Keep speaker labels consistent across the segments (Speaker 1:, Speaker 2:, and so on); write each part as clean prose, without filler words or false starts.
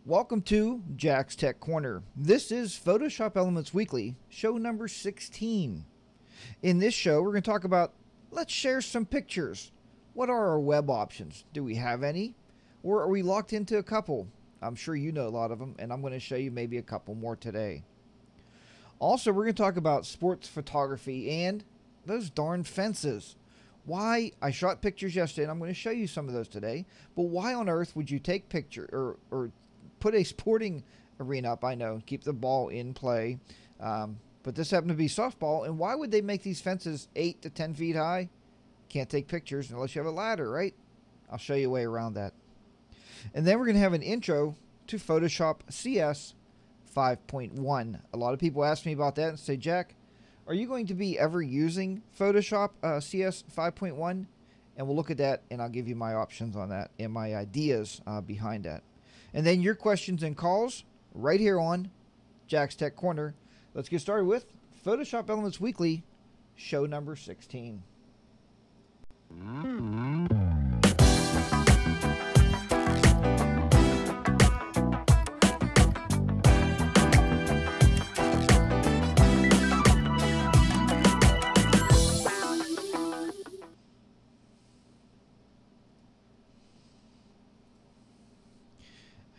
Speaker 1: Welcome to Jack's Tech Corner. This is Photoshop Elements Weekly, show number 16. In this show, we're going to talk about, let's share some pictures. What are our web options? Do we have any? Or are we locked into a couple? I'm sure you know a lot of them, and I'm going to show you maybe a couple more today. Also, we're going to talk about sports photography and those darn fences. Why I shot pictures yesterday, and I'm going to show you some of those today, but why on earth would you take picture or put a sporting arena up? I know, keep the ball in play, but this happened to be softball, and why would they make these fences 8 to 10 feet high? Can't take pictures unless you have a ladder, right? I'll show you a way around that. And then we're going to have an intro to Photoshop CS 5.1. A lot of people ask me about that and say, Jack, are you going to be ever using Photoshop CS 5.1? And we'll look at that, and I'll give you my options on that and my ideas behind that. And then your questions and calls right here on Jack's Tech Corner. Let's get started with Photoshop Elements Weekly, show number 16.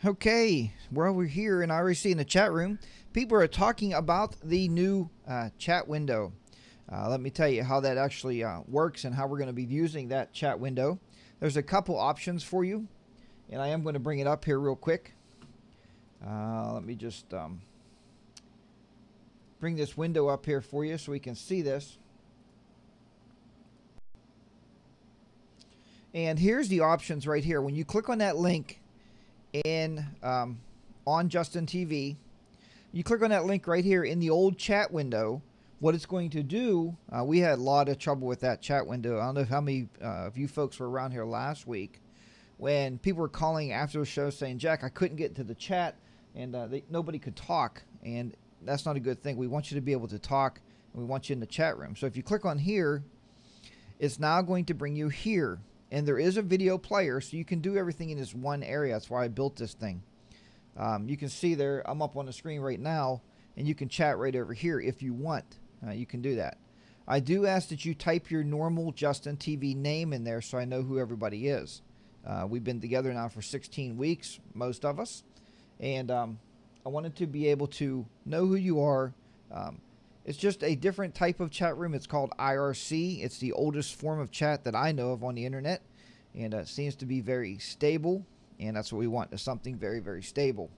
Speaker 1: Okay, well, we're here, and I already see in the chat room, people are talking about the new chat window. Let me tell you how that actually works and how we're going to be using that chat window. There's a couple options for you, and I am going to bring it up here real quick. Let me just bring this window up here for you so we can see this. And here's the options right here. When you click on that link in on Justin TV, you click on that link right here in the old chat window. What it's going to do, we had a lot of trouble with that chat window. I don't know how many of you folks were around here last week when people were calling after the show saying, Jack, I couldn't get to the chat, and nobody could talk, and that's not a good thing. We want you to be able to talk, and we want you in the chat room. So if you click on here, it's now going to bring you here. And there is a video player, so you can do everything in this one area. That's why I built this thing. You can see there, I'm up on the screen right now, and you can chat right over here if you want. You can do that. I do ask that you type your normal Justin TV name in there so I know who everybody is. We've been together now for 16 weeks, most of us, and I wanted to be able to know who you are. It's just a different type of chat room. It's called IRC. It's the oldest form of chat that I know of on the internet, and it seems to be very stable, and that's what we want, is something very, very stable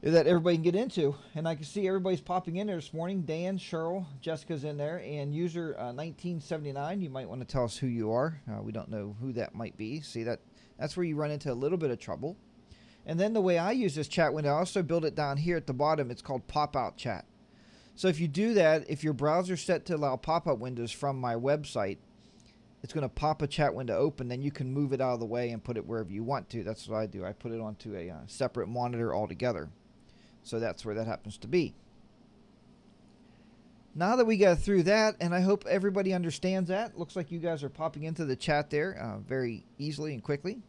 Speaker 1: that everybody can get into. And I can see everybody's popping in there this morning. Dan, Cheryl, Jessica's in there, and user 1979. You might want to tell us who you are. We don't know who that might be. See, that's where you run into a little bit of trouble. And then the way I use this chat window, I also build it down here at the bottom. It's called pop-out chat. So if you do that, if your browser's set to allow pop-up windows from my website, it's going to pop a chat window open. Then you can move it out of the way and put it wherever you want to. That's what I do. I put it onto a separate monitor altogether. So that's where that happens to be. Now that we got through that, and I hope everybody understands that. Looks like you guys are popping into the chat there very easily and quickly.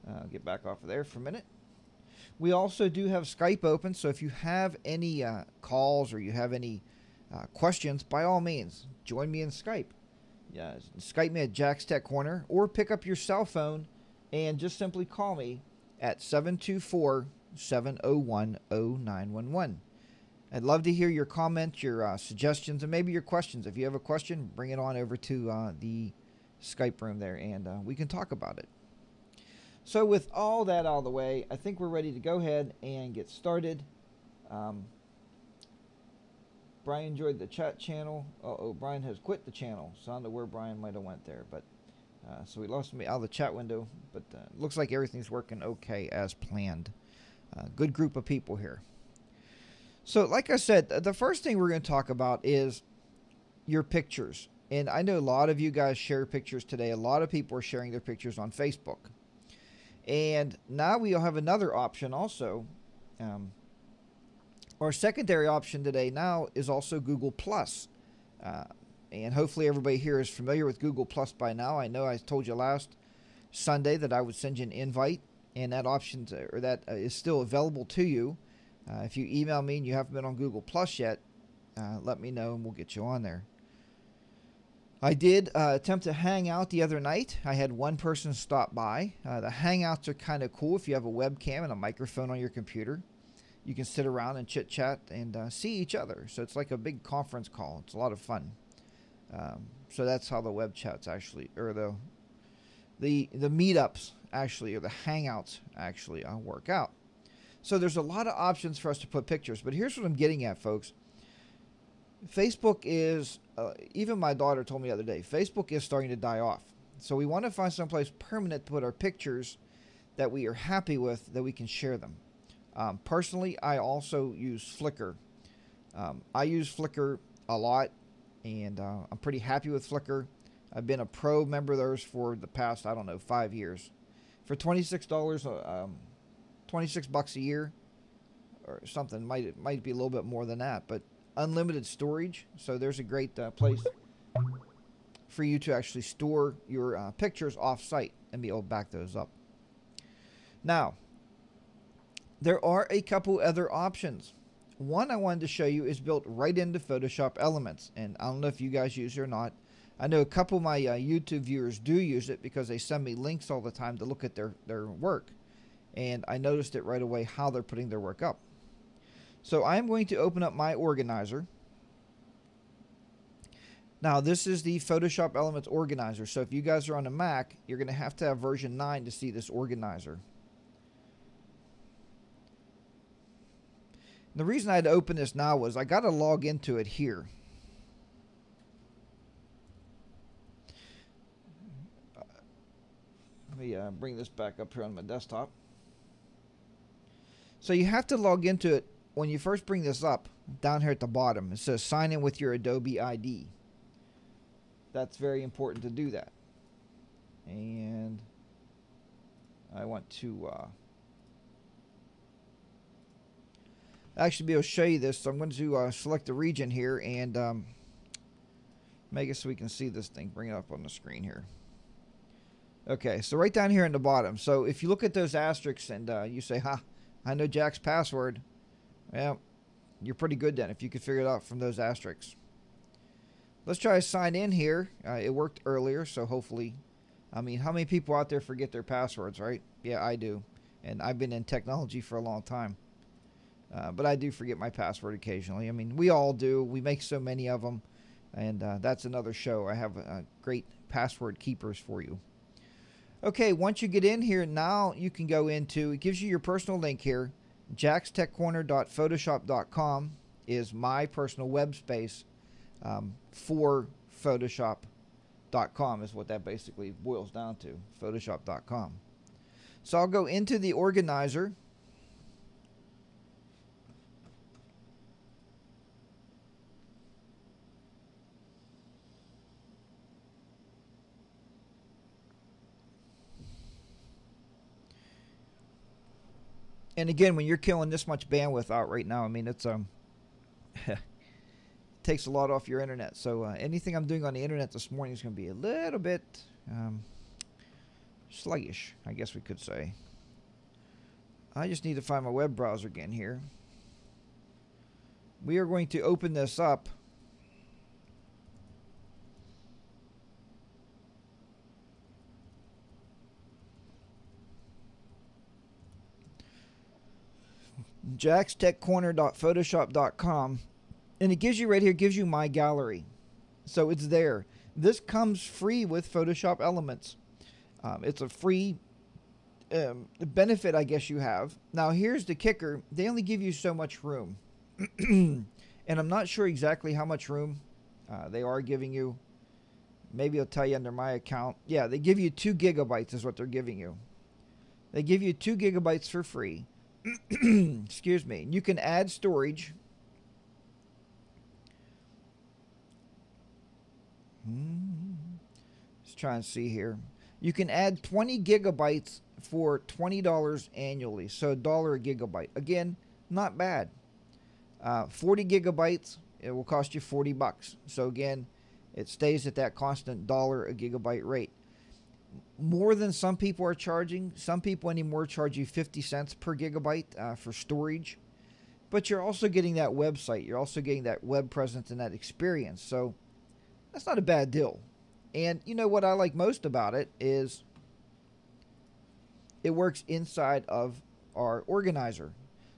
Speaker 1: I'll get back off of there for a minute. We also do have Skype open, so if you have any calls or you have any questions, by all means, join me in Skype. Skype me at Jack's Tech Corner, or pick up your cell phone and just simply call me at 724-701-0911. I'd love to hear your comments, your suggestions, and maybe your questions. If you have a question, bring it on over to the Skype room there, and we can talk about it. So with all that out of the way, I think we're ready to go ahead and get started. Brian enjoyed the chat channel. Brian has quit the channel. So I don't know where Brian might have went there. But so we lost me out of the chat window. But looks like everything's working okay as planned. Good group of people here. So like I said, the first thing we're going to talk about is your pictures. And I know a lot of you guys share pictures today. A lot of people are sharing their pictures on Facebook. And now we'll have another option also. Our secondary option today now is also Google+. And hopefully everybody here is familiar with Google Plus by now. I know I told you last Sunday that I would send you an invite and that option or that is still available to you. If you email me and you haven't been on Google Plus yet, let me know and we'll get you on there. I did attempt to hang out the other night. I had one person stop by. The hangouts are kind of cool if you have a webcam and a microphone on your computer. You can sit around and chit chat and see each other. So it's like a big conference call. It's a lot of fun. So that's how the web chats actually, or the meetups actually, or the hangouts actually work out. So there's a lot of options for us to put pictures. But here's what I'm getting at, folks. Facebook is, even my daughter told me the other day, Facebook is starting to die off. So we want to find someplace permanent to put our pictures that we are happy with, that we can share them. Personally, I also use Flickr. I use Flickr a lot, and I'm pretty happy with Flickr. I've been a pro member of theirs for the past, I don't know, 5 years. For $26, 26 bucks a year or something, might be a little bit more than that, but unlimited storage. So there's a great place for you to actually store your pictures off-site and be able to back those up. Now, there are a couple other options. One I wanted to show you is built right into Photoshop Elements, and I don't know if you guys use it or not. I know a couple of my YouTube viewers do use it because they send me links all the time to look at their work, and I noticed it right away how they're putting their work up. So I'm going to open up my organizer. Now this is the Photoshop Elements organizer. So if you guys are on a Mac, you're going to have version 9 to see this organizer. And the reason I had to open this now was I got to log into it here. Let me bring this back up here on my desktop. So you have to log into it. When you first bring this up, down here at the bottom, it says sign in with your Adobe ID. That's very important to do that. And I want to actually be able to show you this. So I'm going to select the region here and make it so we can see this thing. Bring it up on the screen here. Okay, so right down here in the bottom. So if you look at those asterisks and you say, ha, I know Jack's password. Well, you're pretty good then if you could figure it out from those asterisks. Let's try to sign in here. It worked earlier, so hopefully, I mean, how many people out there forget their passwords, right? Yeah, I do. And I've been in technology for a long time. But I do forget my password occasionally. I mean, we all do. We make so many of them. And that's another show. I have great password keepers for you. Okay, once you get in here, now you can go into, it gives you your personal link here. jackstechcorner.photoshop.com is my personal web space for Photoshop.com is what that basically boils down to, Photoshop.com. So I'll go into the organizer. And again, when you're killing this much bandwidth out right now, I mean, it's it takes a lot off your internet. So anything I'm doing on the internet this morning is going to be a little bit sluggish, I guess we could say. I just need to find my web browser again here. We are going to open this up. jackstechcorner.photoshop.com, and it gives you right here, gives you my gallery. So it's there. This comes free with Photoshop Elements. It's a free benefit, I guess, you have. Now here's the kicker. They only give you so much room. And I'm not sure exactly how much room they are giving you. Maybe I'll tell you under my account. Yeah, they give you 2 gigabytes is what they're giving you. They give you 2 gigabytes for free. Excuse me. You can add storage. Let's try and see here. You can add 20 gigabytes for $20 annually. So $1 a gigabyte. Again, not bad. 40 gigabytes, it will cost you 40 bucks. So again, it stays at that constant $1 a gigabyte rate. more than some people are charging. Some people anymore charge you 50 cents per gigabyte for storage. But you're also getting that website. You're also getting that web presence and that experience. So that's not a bad deal. And you know what I like most about it is it works inside of our organizer.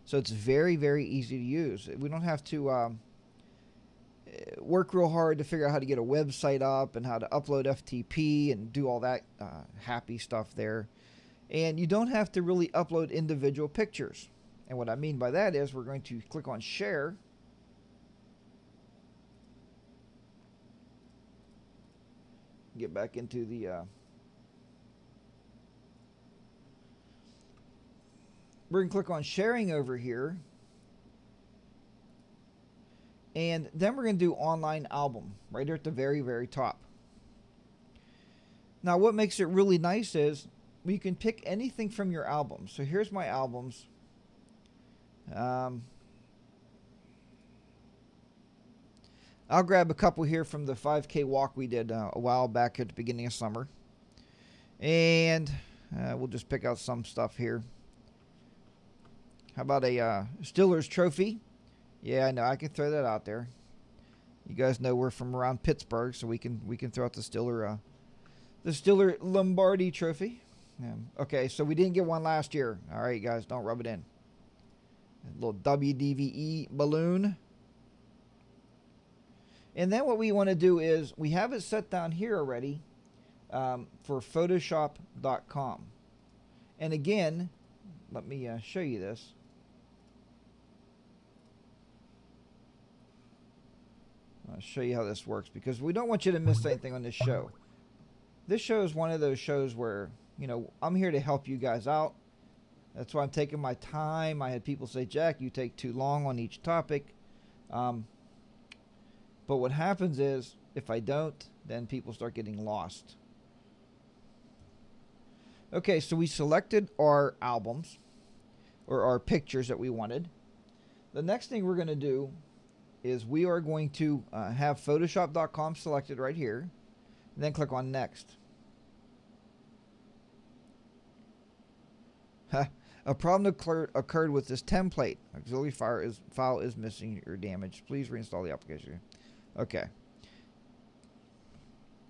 Speaker 1: So it's very, very easy to use. We don't have to work real hard to figure out how to get a website up and how to upload FTP and do all that happy stuff there. And you don't have to really upload individual pictures. And what I mean by that is we're going to click on share. Get back into the we're going to click on sharing over here. And then we're going to do online album right here at the very, very top. Now what makes it really nice is you can pick anything from your album. So here's my albums. I'll grab a couple here from the 5K walk we did a while back at the beginning of summer. And we'll just pick out some stuff here. How about a Steelers trophy? Yeah, I know. I can throw that out there. You guys know we're from around Pittsburgh, so we can throw out the Steeler Lombardi trophy. Okay, so we didn't get one last year. All right, guys, don't rub it in. A little WDVE balloon. And then what we want to do is we have it set down here already for Photoshop.com. And again, let me show you this. I'll show you how this works because we don't want you to miss anything on this show. This show is one of those shows where, you know, I'm here to help you guys out. That's why I'm taking my time. I had people say, Jack, you take too long on each topic. But what happens is, if I don't, then people start getting lost. Okay, so we selected our albums, or our pictures that we wanted. The next thing we're going to do is we are going to have Photoshop.com selected right here, and then click on Next. A problem occurred with this template. Auxiliary file is missing or damaged. Please reinstall the application. Okay.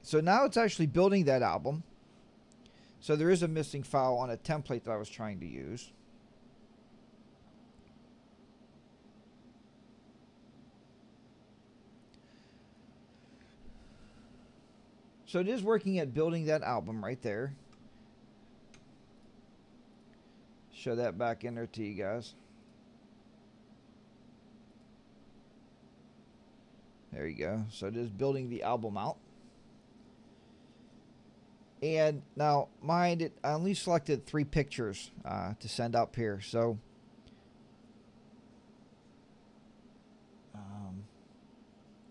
Speaker 1: So now it's actually building that album. So there is a missing file on a template that I was trying to use. So it is working at building that album right there. Show that back in there to you guys. There you go. So it is building the album out. And now, mind it, I only selected 3 pictures to send up here. So,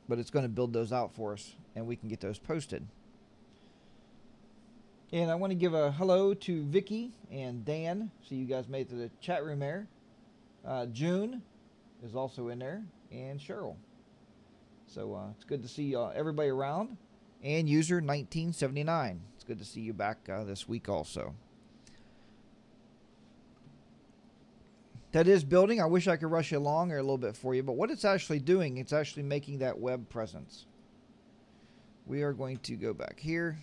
Speaker 1: but it's going to build those out for us, and we can get those posted. And I want to give a hello to Vicky and Dan. So you guys made it to the chat room there. June is also in there, and Cheryl. So it's good to see everybody around. And user 1979. It's good to see you back this week also. That is building. I wish I could rush along here a little bit for you. But what it's actually doing, it's actually making that web presence. We are going to go back here.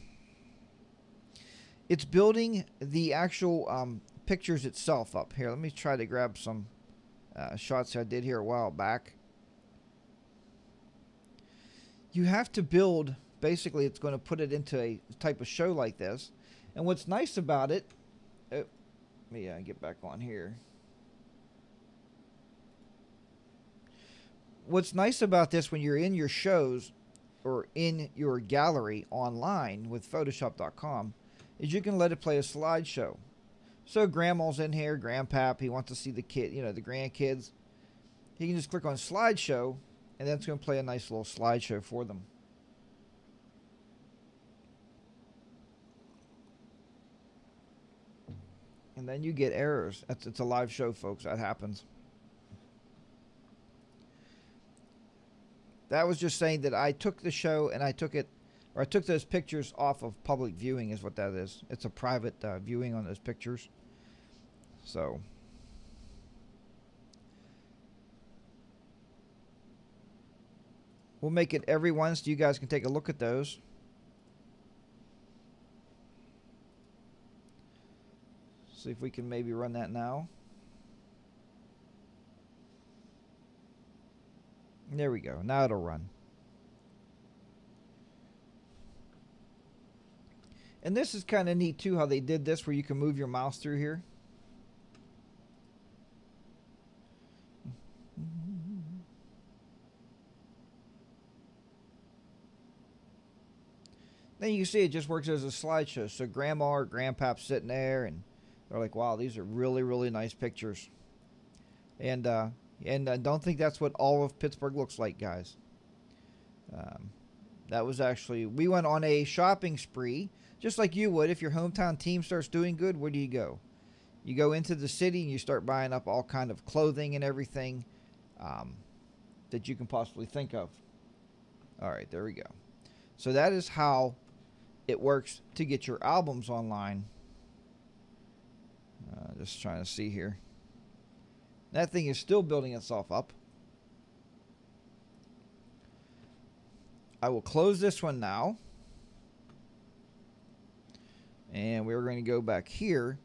Speaker 1: It's building the actual pictures itself up here. Let me try to grab some shots I did here a while back. You have to build, basically it's going to put it into a type of show like this. And what's nice about it, let me get back on here. What's nice about this when you're in your shows or in your gallery online with Photoshop.com is you can let it play a slideshow. So grandma's in here, grandpap, he wants to see the kid, you know, the grandkids. He can just click on slideshow, and then it's going to play a nice little slideshow for them. And then you get errors. It's a live show, folks. That happens. That was just saying that I took the show and I took it Or I took those pictures off of public viewing is what that is. It's a private viewing on those pictures. So we'll make it every one so you guys can take a look at those. See if we can maybe run that now. There we go. Now it'll run. And this is kind of neat too how they did this where you can move your mouse through here. Then you can see it just works as a slideshow. So grandma or grandpa's sitting there and they're like, wow, these are really, really nice pictures. And don't think that's what all of Pittsburgh looks like, guys. That was actually, we went on a shopping spree, just like you would. If your hometown team starts doing good, where do you go? You go into the city and you start buying up all kind of clothing and everything that you can possibly think of. All right, there we go. So that is how it works to get your albums online. Just trying to see here. That thing is still building itself up. I will close this one now. And we're going to go back here.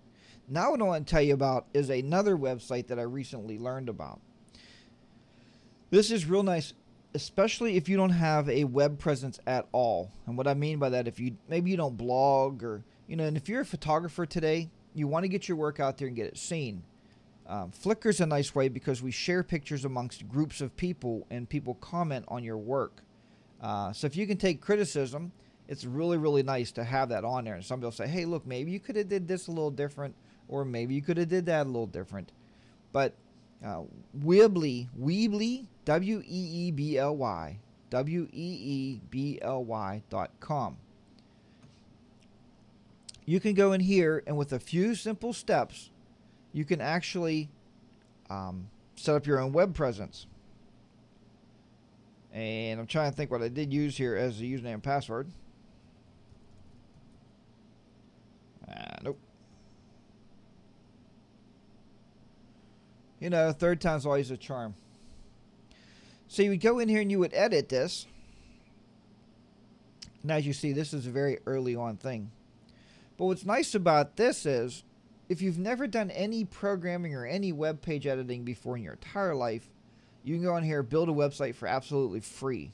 Speaker 1: Now what I want to tell you about is another website that I recently learned about. This is real nice, especially if you don't have a web presence at all. And what I mean by that, if you maybe you don't blog or, and if you're a photographer today, you want to get your work out there and get it seen. Flickr's a nice way because we share pictures amongst groups of people and people comment on your work. So if you can take criticism, it's really, really nice to have that on there. And somebody will say, hey, look, maybe you could have did this a little different, or maybe you could have did that a little different. But Weebly, W-E-E-B-L-Y, WEEBLY.com. You can go in here and with a few simple steps, you can actually set up your own web presence. And I'm trying to think what I did use here as a username and password. Nope. Third time's always a charm. So you would go in here and you would edit this. And as you see, this is a very early on thing. But what's nice about this is, if you've never done any programming or any web page editing before in your entire life, you can go in here, build a website for absolutely free.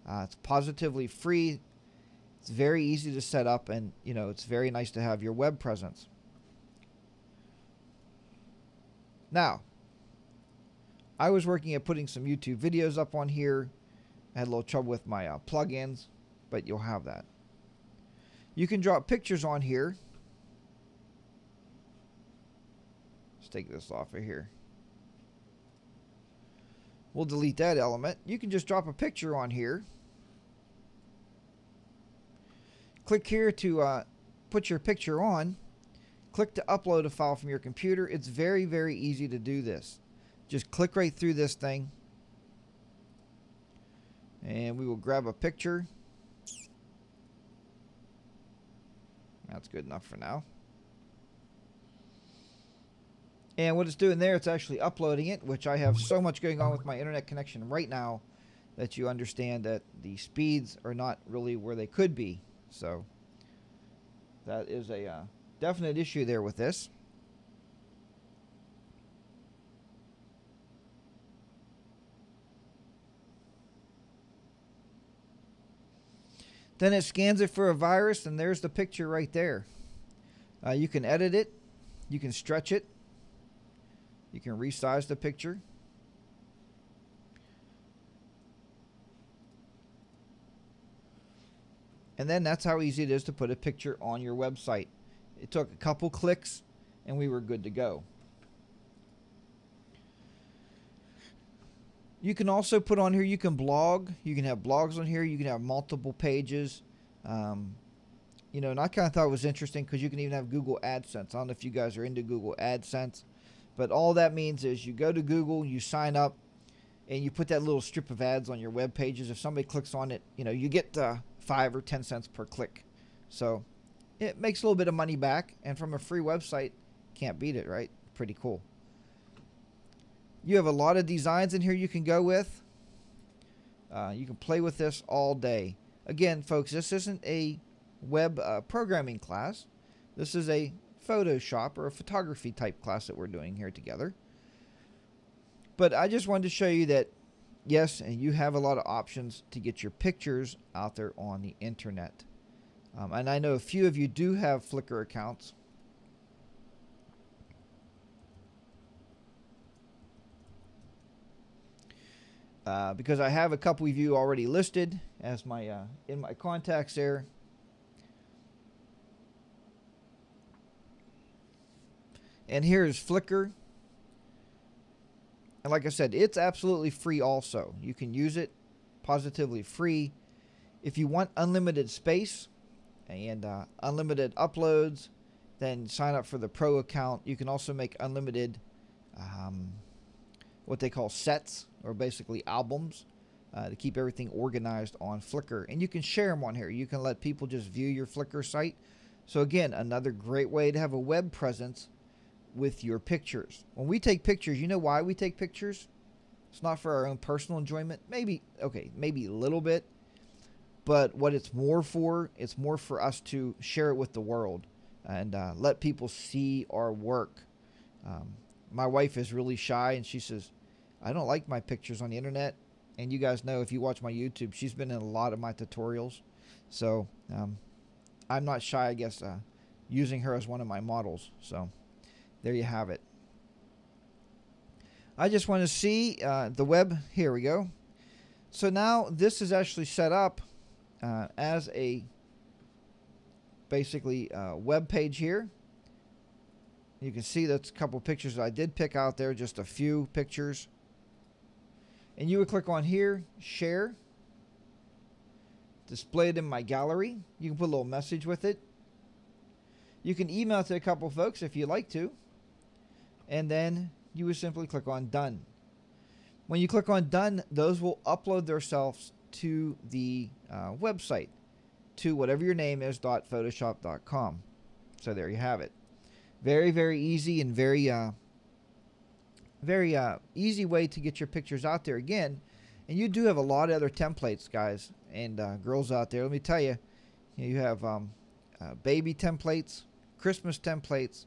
Speaker 1: It's positively free. It's very easy to set up, and it's very nice to have your web presence. Now, I was working at putting some YouTube videos up on here. I had a little trouble with my plugins, but you'll have that. You can drop pictures on here. Let's take this off of here. We'll delete that element. You can just drop a picture on here. Click here to put your picture on. Click to upload a file from your computer. It's very, very easy to do this. Just click right through this thing. And we will grab a picture. That's good enough for now. And what it's doing there, it's actually uploading it, which I have so much going on with my internet connection right now that you understand that the speeds are not really where they could be. So that is a definite issue there with this. Then it scans it for a virus, and there's the picture right there. You can edit it. You can stretch it. You can resize the picture. And then that's how easy it is to put a picture on your website. It took a couple clicks, and we were good to go. You can also put on here, you can blog. You can have blogs on here. You can have multiple pages. And I kind of thought it was interesting because you can even have Google AdSense. I don't know if you guys are into Google AdSense. But all that means is you go to Google, you sign up, and you put that little strip of ads on your web pages. If somebody clicks on it, you get 5 or 10 cents per click. So it makes a little bit of money back, and from a free website, can't beat it, right? Pretty cool. You have a lot of designs in here you can go with. You can play with this all day. Again, folks, this isn't a web programming class. This is a Photoshop or a photography type class that we're doing here together. But I just wanted to show you that, yes, and you have a lot of options to get your pictures out there on the internet. And I know a few of you do have Flickr accounts. Because I have a couple of you already listed as my in my contacts there. And here's Flickr. And like I said, it's absolutely free also. You can use it positively free. If you want unlimited space and unlimited uploads, then sign up for the Pro account. You can also make unlimited what they call sets, or basically albums, to keep everything organized on Flickr. And you can share them on here. You can let people just view your Flickr site. So again, another great way to have a web presence with your pictures. When we take pictures, you know why we take pictures? It's not for our own personal enjoyment. Maybe, okay, maybe a little bit. But what it's more for us to share it with the world and let people see our work. My wife is really shy, and she says, I don't like my pictures on the internet. And you guys know, if you watch my YouTube, she's been in a lot of my tutorials. So I'm not shy, I guess, using her as one of my models. So there you have it. I just want to see the web. Here we go. So now this is actually set up as a basically web page here. You can see that's a couple pictures that I did pick out there, just a few pictures. And you would click on here, share, display it in my gallery. You can put a little message with it. You can email it to a couple folks if you like to. And then you would simply click on done. When you click on done, those will upload themselves to the website, to whatever your name is, .photoshop.com. So there you have it. Very, very easy and very easy way to get your pictures out there again. And you do have a lot of other templates, guys and girls out there. Let me tell you, you have baby templates, Christmas templates,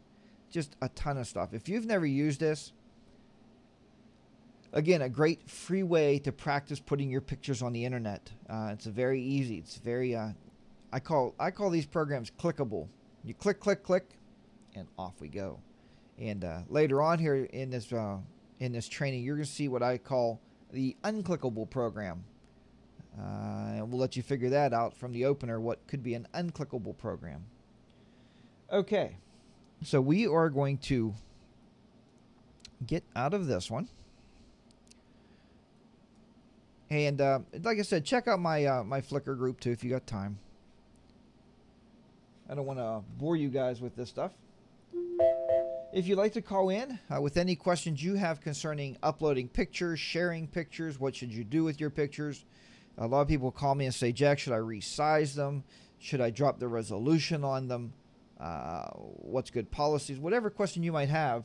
Speaker 1: just a ton of stuff. If you've never used this, again, a great free way to practice putting your pictures on the internet. It's a very easy. It's very I call these programs clickable. You click, click, click, and off we go. And later on here in this training, you're going to see what I call the unclickable program. And we'll let you figure that out from the opener, what could be an unclickable program. Okay, so we are going to get out of this one. And like I said, check out my my Flickr group too if you got time. I don't want to bore you guys with this stuff. If you'd like to call in with any questions you have concerning uploading pictures, sharing pictures, what should you do with your pictures? A lot of people call me and say, Jack, should I resize them? Should I drop the resolution on them? What's good policies? Whatever question you might have,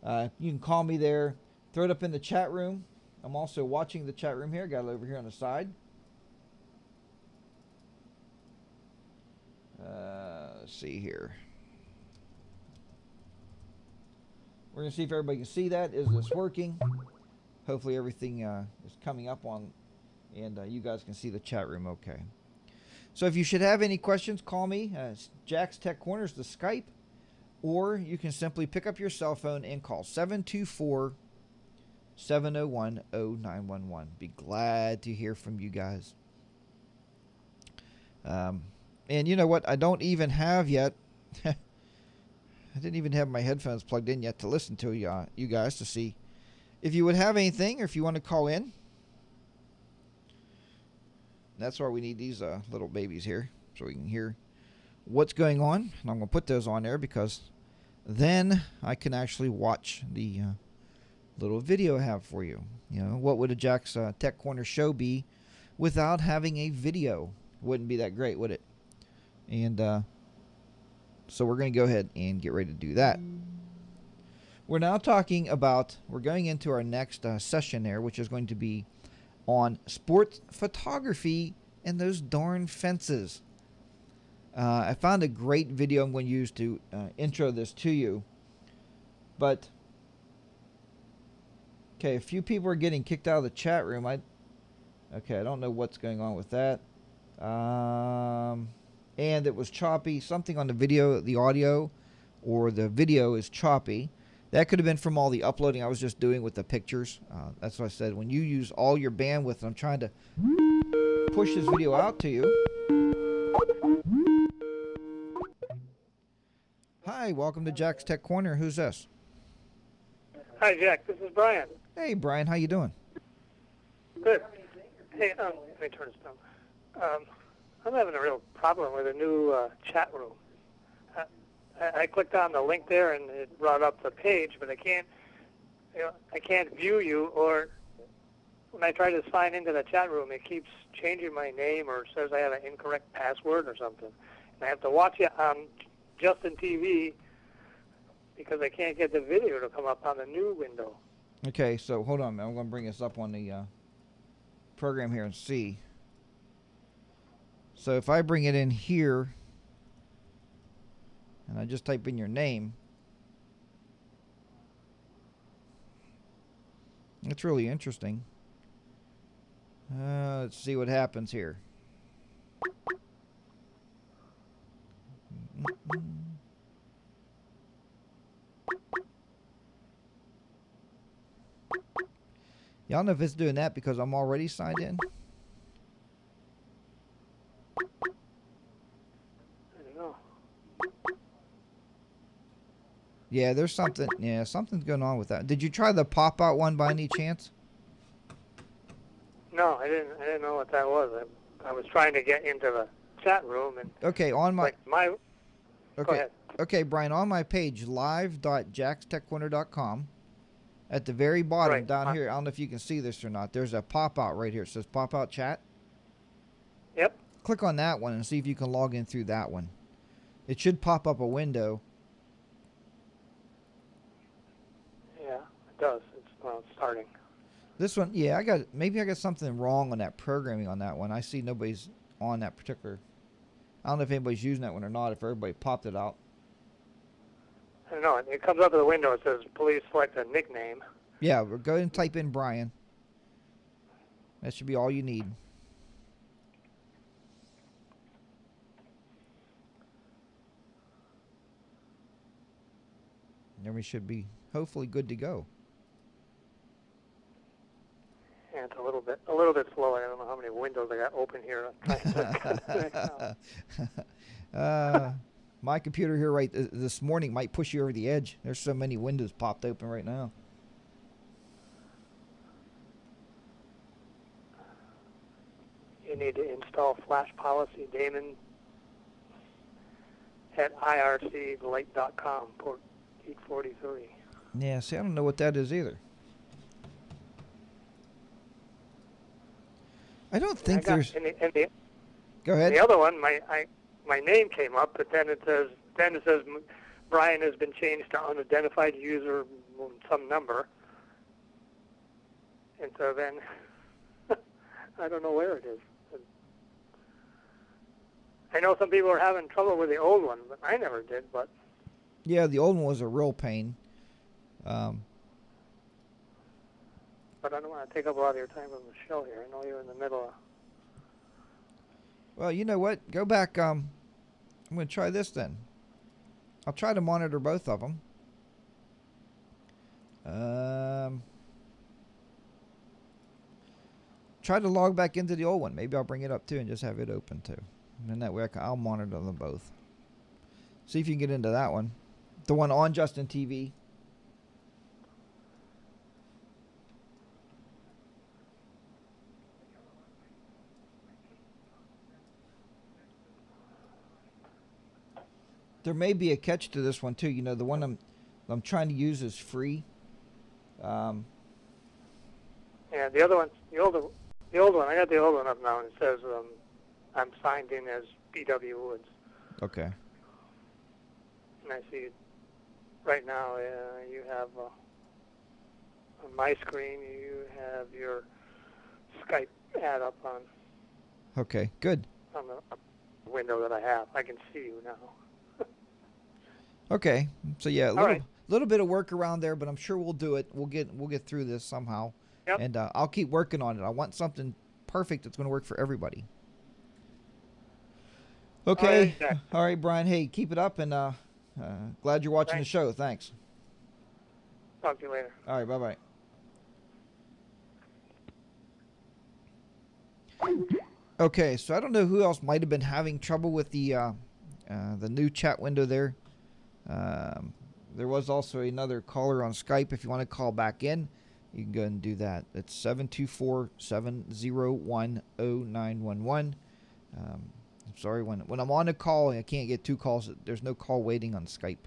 Speaker 1: you can call me there. Throw it up in the chat room. I'm also watching the chat room here. Got it over here on the side. Let's see here. We're going to see if everybody can see that. Is this working? Hopefully everything is coming up on, and you guys can see the chat room okay. So if you should have any questions, call me. Jack's Tech Corner is the Skype, or you can simply pick up your cell phone and call 724-701-0911. Be glad to hear from you guys. And you know what? I don't even have yet... I didn't even have my headphones plugged in yet to listen to you guys to see if you would have anything or if you want to call in. That's why we need these little babies here so we can hear what's going on. And I'm going to put those on there because then I can actually watch the little video I have for you. You know, what would a Jack's Tech Corner show be without having a video? Wouldn't be that great, would it? And so we're going to go ahead and get ready to do that. We're now talking about, we're going into our next session there, which is going to be on sports photography and those darn fences. I found a great video I'm going to use to intro this to you. But, okay, a few people are getting kicked out of the chat room. Okay, I don't know what's going on with that. And it was choppy. Something on the video, the audio, or the video is choppy. That could have been from all the uploading I was just doing with the pictures. That's what I said. When you use all your bandwidth, and I'm trying to push this video out to you. Hi, welcome to Jack's Tech Corner. Who's this?
Speaker 2: Hi, Jack. This is Brian.
Speaker 1: Hey, Brian. How you doing?
Speaker 2: Good. Hey, let me turn this down. I'm having a real problem with a new chat room. I clicked on the link there and it brought up the page, but I can't view you, or when I try to sign into the chat room, it keeps changing my name or says I have an incorrect password or something. And I have to watch it on Justin TV because I can't get the video to come up on the new window.
Speaker 1: Okay, so hold on, man. I'm going to bring this up on the program here and see. So if I bring it in here and I just type in your name, it's really interesting. Let's see what happens here. Y'all know if it's doing that because I'm already signed in?
Speaker 2: I don't know.
Speaker 1: Yeah, there's something. Yeah, something's going on with that. Did you try the pop-out one by any chance?
Speaker 2: No, I didn't know what that was. I was trying to get into the chat room and
Speaker 1: okay, on my
Speaker 2: okay. Go ahead.
Speaker 1: Okay, Brian, on my page live.jackstechcorner.com, at the very bottom down here, I don't know if you can see this or not. There's a pop-out right here. It says pop-out chat.
Speaker 2: Yep.
Speaker 1: Click on that one and see if you can log in through that one. It should pop up a window.
Speaker 2: Yeah, it does. It's starting.
Speaker 1: This one, yeah, maybe I got something wrong on that programming on that one. I see nobody's on that particular. I don't know if anybody's using that one or not. If everybody popped it out.
Speaker 2: I don't know. It comes up in the window. It says, please select a nickname.
Speaker 1: Yeah, we'll go ahead and type in Brian. That should be all you need. Then we should be hopefully good to go.
Speaker 2: Yeah, it's a little bit slow. I don't know how many windows I got open here. My computer here this morning might push you over the edge. There's so many windows popped open right now. You need to install Flash Policy Daemon at irclight.com, port 843.
Speaker 1: Yeah, see, I don't know what that is either. I don't think there's... Go ahead.
Speaker 2: The other one, my name came up, but then it says Brian has been changed to unidentified user, some number. And so then I don't know where it is. I know some people are having trouble with the old one, but I never did. But
Speaker 1: yeah, the old one was a real pain.
Speaker 2: But I don't want to take up a lot of your time on the show here. I know you're in the middle of...
Speaker 1: Well, you know what? Go back. I'm going to try this then. I'll try to monitor both of them. Try to log back into the old one. Maybe I'll bring it up too and just have it open too. And then that way I'll monitor them both. See if you can get into that one. The one on Justin TV. There may be a catch to this one too. You know, the one I'm trying to use is free.
Speaker 2: Yeah, the other one, the old one. I got the old one up now, and it says I'm signed in as B.W. Woods.
Speaker 1: Okay.
Speaker 2: And I see right now you have on my screen, you have your Skype ad up on
Speaker 1: Okay, good.
Speaker 2: the window that I have. I can see you now.
Speaker 1: Okay, so yeah, a
Speaker 2: All right.
Speaker 1: little bit of work around there, but I'm sure we'll do it. We'll get through this somehow,
Speaker 2: Yep.
Speaker 1: and I'll keep working on it. I want something perfect that's going to work for everybody. Okay,
Speaker 2: Jack.
Speaker 1: all right, Brian. Hey, keep it up, and glad you're watching
Speaker 2: Thanks.
Speaker 1: the show. Thanks.
Speaker 2: Talk to you later.
Speaker 1: All right, bye bye. Okay, so I don't know who else might have been having trouble with the new chat window there. There was also another caller on Skype. If you want to call back in, you can go and do that. It's 724-701-0911. I'm sorry, when I'm on a call, I can't get two calls. There's no call waiting on Skype.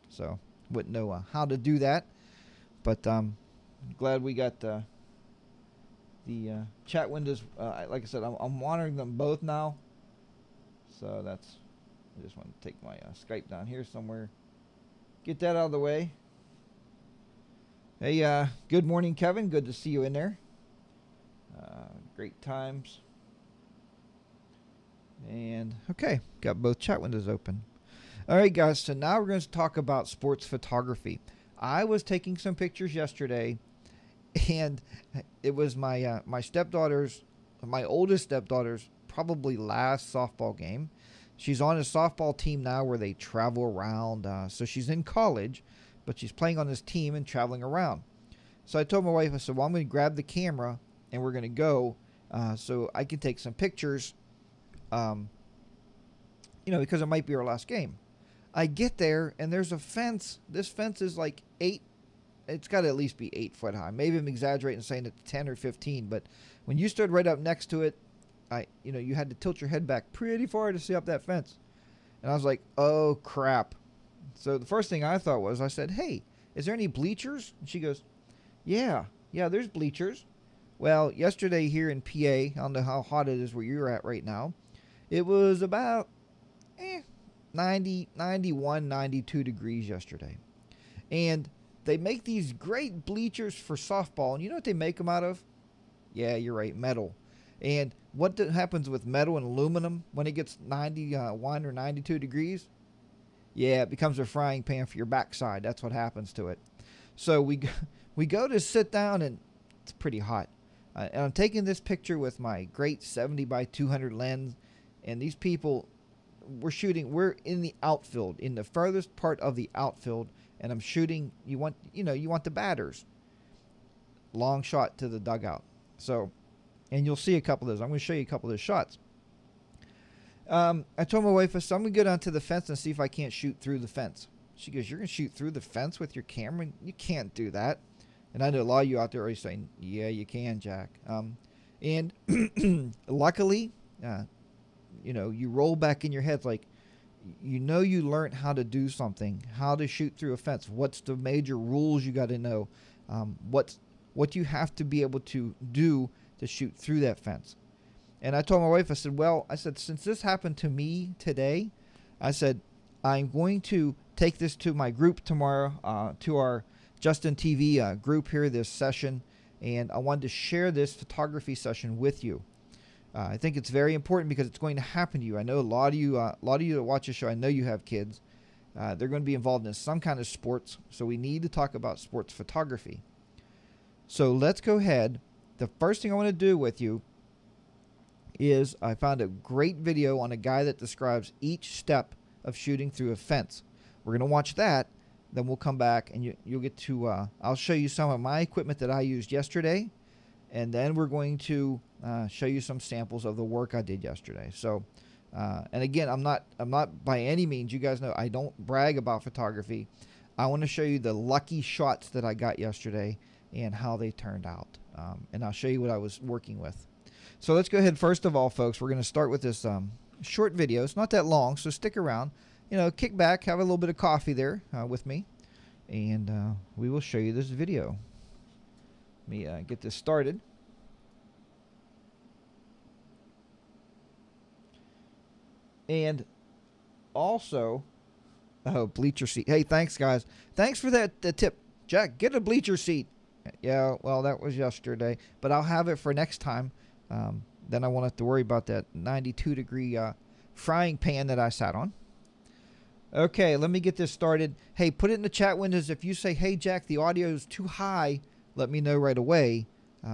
Speaker 1: So wouldn't know how to do that. But glad we got the chat windows. Like I said, I'm monitoring them both now. So that's, I just want to take my Skype down here somewhere. Get that out of the way. Hey, good morning, Kevin. Good to see you in there. Great times. And, okay, got both chat windows open. All right, guys, so now we're going to talk about sports photography. I was taking some pictures yesterday, and it was my my oldest stepdaughter's probably last softball game. She's on a softball team now where they travel around. So she's in college, but she's playing on this team and traveling around. So I told my wife, I said, well, I'm going to grab the camera and we're going to go so I can take some pictures, because it might be our last game. I get there and there's a fence. This fence is like it's got to at least be 8 foot high. Maybe I'm exaggerating saying it's 10 or 15, but when you stood right up next to it, you had to tilt your head back pretty far to see up that fence. And I was like, oh, crap. So the first thing I thought was, I said, hey, is there any bleachers? And she goes, yeah, there's bleachers. Well, yesterday here in PA, I don't know how hot it is where you're at right now. It was about 90, 91, 92 degrees yesterday. And they make these great bleachers for softball. And you know what they make them out of? Yeah, you're right, metal. And what happens with metal and aluminum when it gets 91 or 92 degrees? Yeah, it becomes a frying pan for your backside. That's what happens to it. So we go to sit down, and it's pretty hot. And I'm taking this picture with my great 70 by 200 lens. And these people, we're in the outfield, in the furthest part of the outfield. And I'm shooting, you want the batters. Long shot to the dugout. So, and you'll see a couple of those. I'm going to show you a couple of those shots. I told my wife, I said, I'm going to go down to the fence and see if I can't shoot through the fence. She goes, you're going to shoot through the fence with your camera? You can't do that. And I know a lot of you out there are saying, yeah, you can, Jack. And luckily, you roll back in your head like, you learned how to do something, how to shoot through a fence. What's the major rules you got to know? What you have to be able to do to shoot through that fence. And I told my wife, I said, since this happened to me today, I said, I'm going to take this to my group tomorrow, to our Justin TV group here, this session, and I wanted to share this photography session with you. I think it's very important because it's going to happen to you. I know a lot of you that watch the show, I know you have kids. They're going to be involved in some kind of sports, so we need to talk about sports photography. So let's go ahead. The first thing I want to do with you is I found a great video on a guy that describes each step of shooting through a fence. We're going to watch that, then we'll come back and you'll get to, I'll show you some of my equipment that I used yesterday, and then we're going to show you some samples of the work I did yesterday. So, and again, I'm not by any means, you guys know, I don't brag about photography. I want to show you the lucky shots that I got yesterday and how they turned out. And I'll show you what I was working with. So let's go ahead. First of all, folks, we're going to start with this short video. It's not that long, so stick around. Kick back, have a little bit of coffee there with me, and we will show you this video. Let me get this started. And also, oh, bleacher seat. Hey, thanks, guys. Thanks for that tip. Jack, get a bleacher seat. Yeah, well, that was yesterday, but I'll have it for next time. Then I won't have to worry about that 92-degree frying pan that I sat on. Okay, let me get this started. Hey, put it in the chat windows. If you say, hey, Jack, the audio is too high, let me know right away,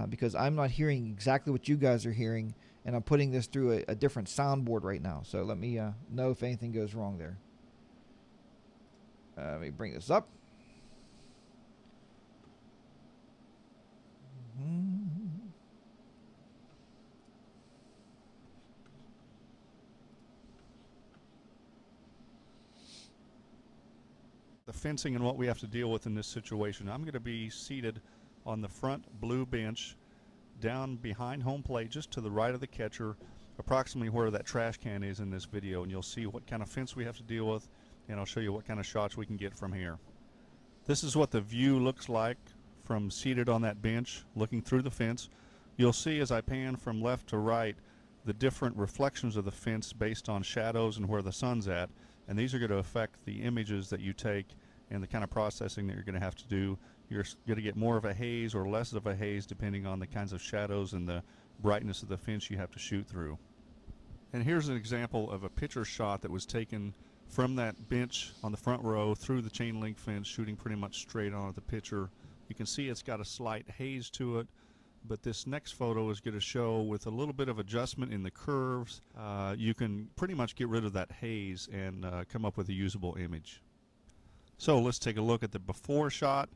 Speaker 1: because I'm not hearing exactly what you guys are hearing, and I'm putting this through a different soundboard right now. So let me know if anything goes wrong there. Let me bring this up.
Speaker 3: The fencing and what we have to deal with in this situation. I'm going to be seated on the front blue bench down behind home plate, just to the right of the catcher, approximately where that trash can is in this video, and you'll see what kind of fence we have to deal with, and I'll show you what kind of shots we can get from here. This is what the view looks like from seated on that bench looking through the fence. You'll see as I pan from left to right the different reflections of the fence based on shadows and where the sun's at, and these are going to affect the images that you take and the kind of processing that you're going to have to do. You're going to get more of a haze or less of a haze depending on the kinds of shadows and the brightness of the fence you have to shoot through. And here's an example of a picture shot that was taken from that bench on the front row through the chain link fence, shooting pretty much straight on at the pitcher. You can see it's got a slight haze to it, but this next photo is going to show with a little bit of adjustment in the curves, you can pretty much get rid of that haze and come up with a usable image. So let's take a look at the before shot,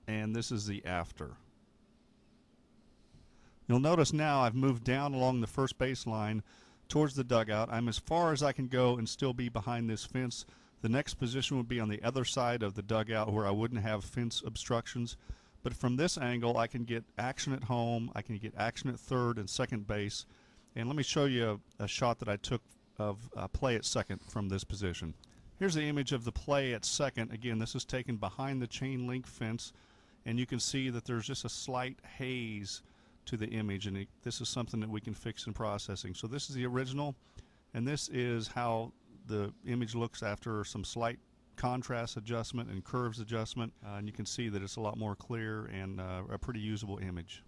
Speaker 3: and this is the after. You'll notice now I've moved down along the first baseline towards the dugout. I'm as far as I can go and still be behind this fence. The next position would be on the other side of the dugout where I wouldn't have fence obstructions. But from this angle, I can get action at home, I can get action at third and second base. And let me show you a shot that I took of play at second from this position. Here's the image of the play at second. Again, this is taken behind the chain link fence, and you can see that there's just a slight haze to the image, and this is something that we can fix in processing. So this is the original, and this is how the image looks after some slight contrast adjustment and curves adjustment, and you can see that it's a lot more clear and a pretty usable image.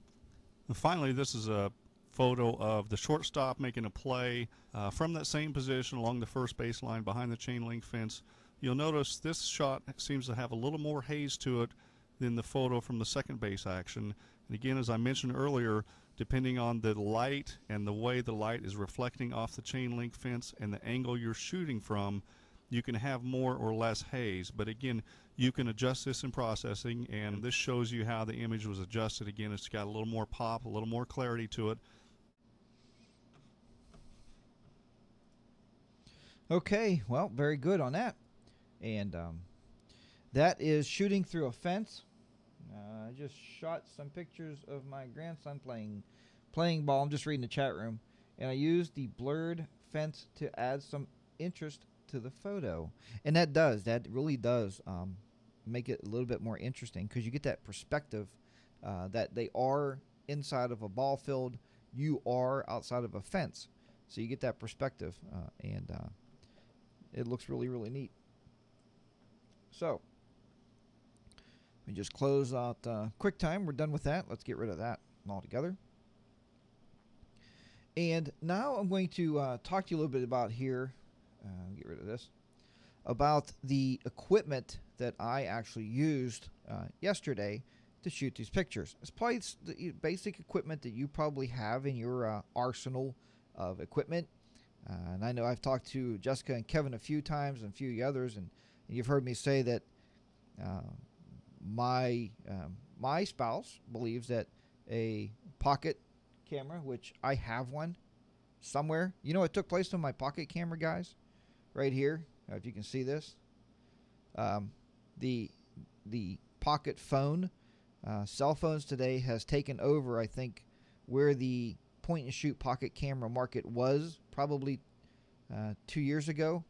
Speaker 3: And finally, this is a photo of the shortstop making a play from that same position along the first baseline behind the chain link fence. You'll notice this shot seems to have a little more haze to it than the photo from the second base action. And again, as I mentioned earlier, depending on the light and the way the light is reflecting off the chain link fence and the angle you're shooting from, you can have more or less haze. But again, you can adjust this in processing, and this shows you how the image was adjusted. Again, it's got a little more pop, a little more clarity to it.
Speaker 1: Okay, well, very good on that. And that is shooting through a fence. I just shot some pictures of my grandson playing ball. I'm just reading the chat room. And I used the blurred fence to add some interest to the photo. And that really does make it a little bit more interesting, because you get that perspective that they are inside of a ball field, you are outside of a fence. So you get that perspective, and it looks really, really neat. So we just close out QuickTime. We're done with that. Let's get rid of that altogether. And now I'm going to talk to you a little bit about here. Get rid of this. About the equipment that I actually used yesterday to shoot these pictures. It's probably the basic equipment that you probably have in your arsenal of equipment. And I know I've talked to Jessica and Kevin a few times and a few others, and you've heard me say that my spouse believes that a pocket camera, which I have one somewhere. You know what took place on my pocket camera, guys? Right here, if you can see this. The pocket phone, cell phones today has taken over, I think, where the point and shoot pocket camera market was probably 2 years ago.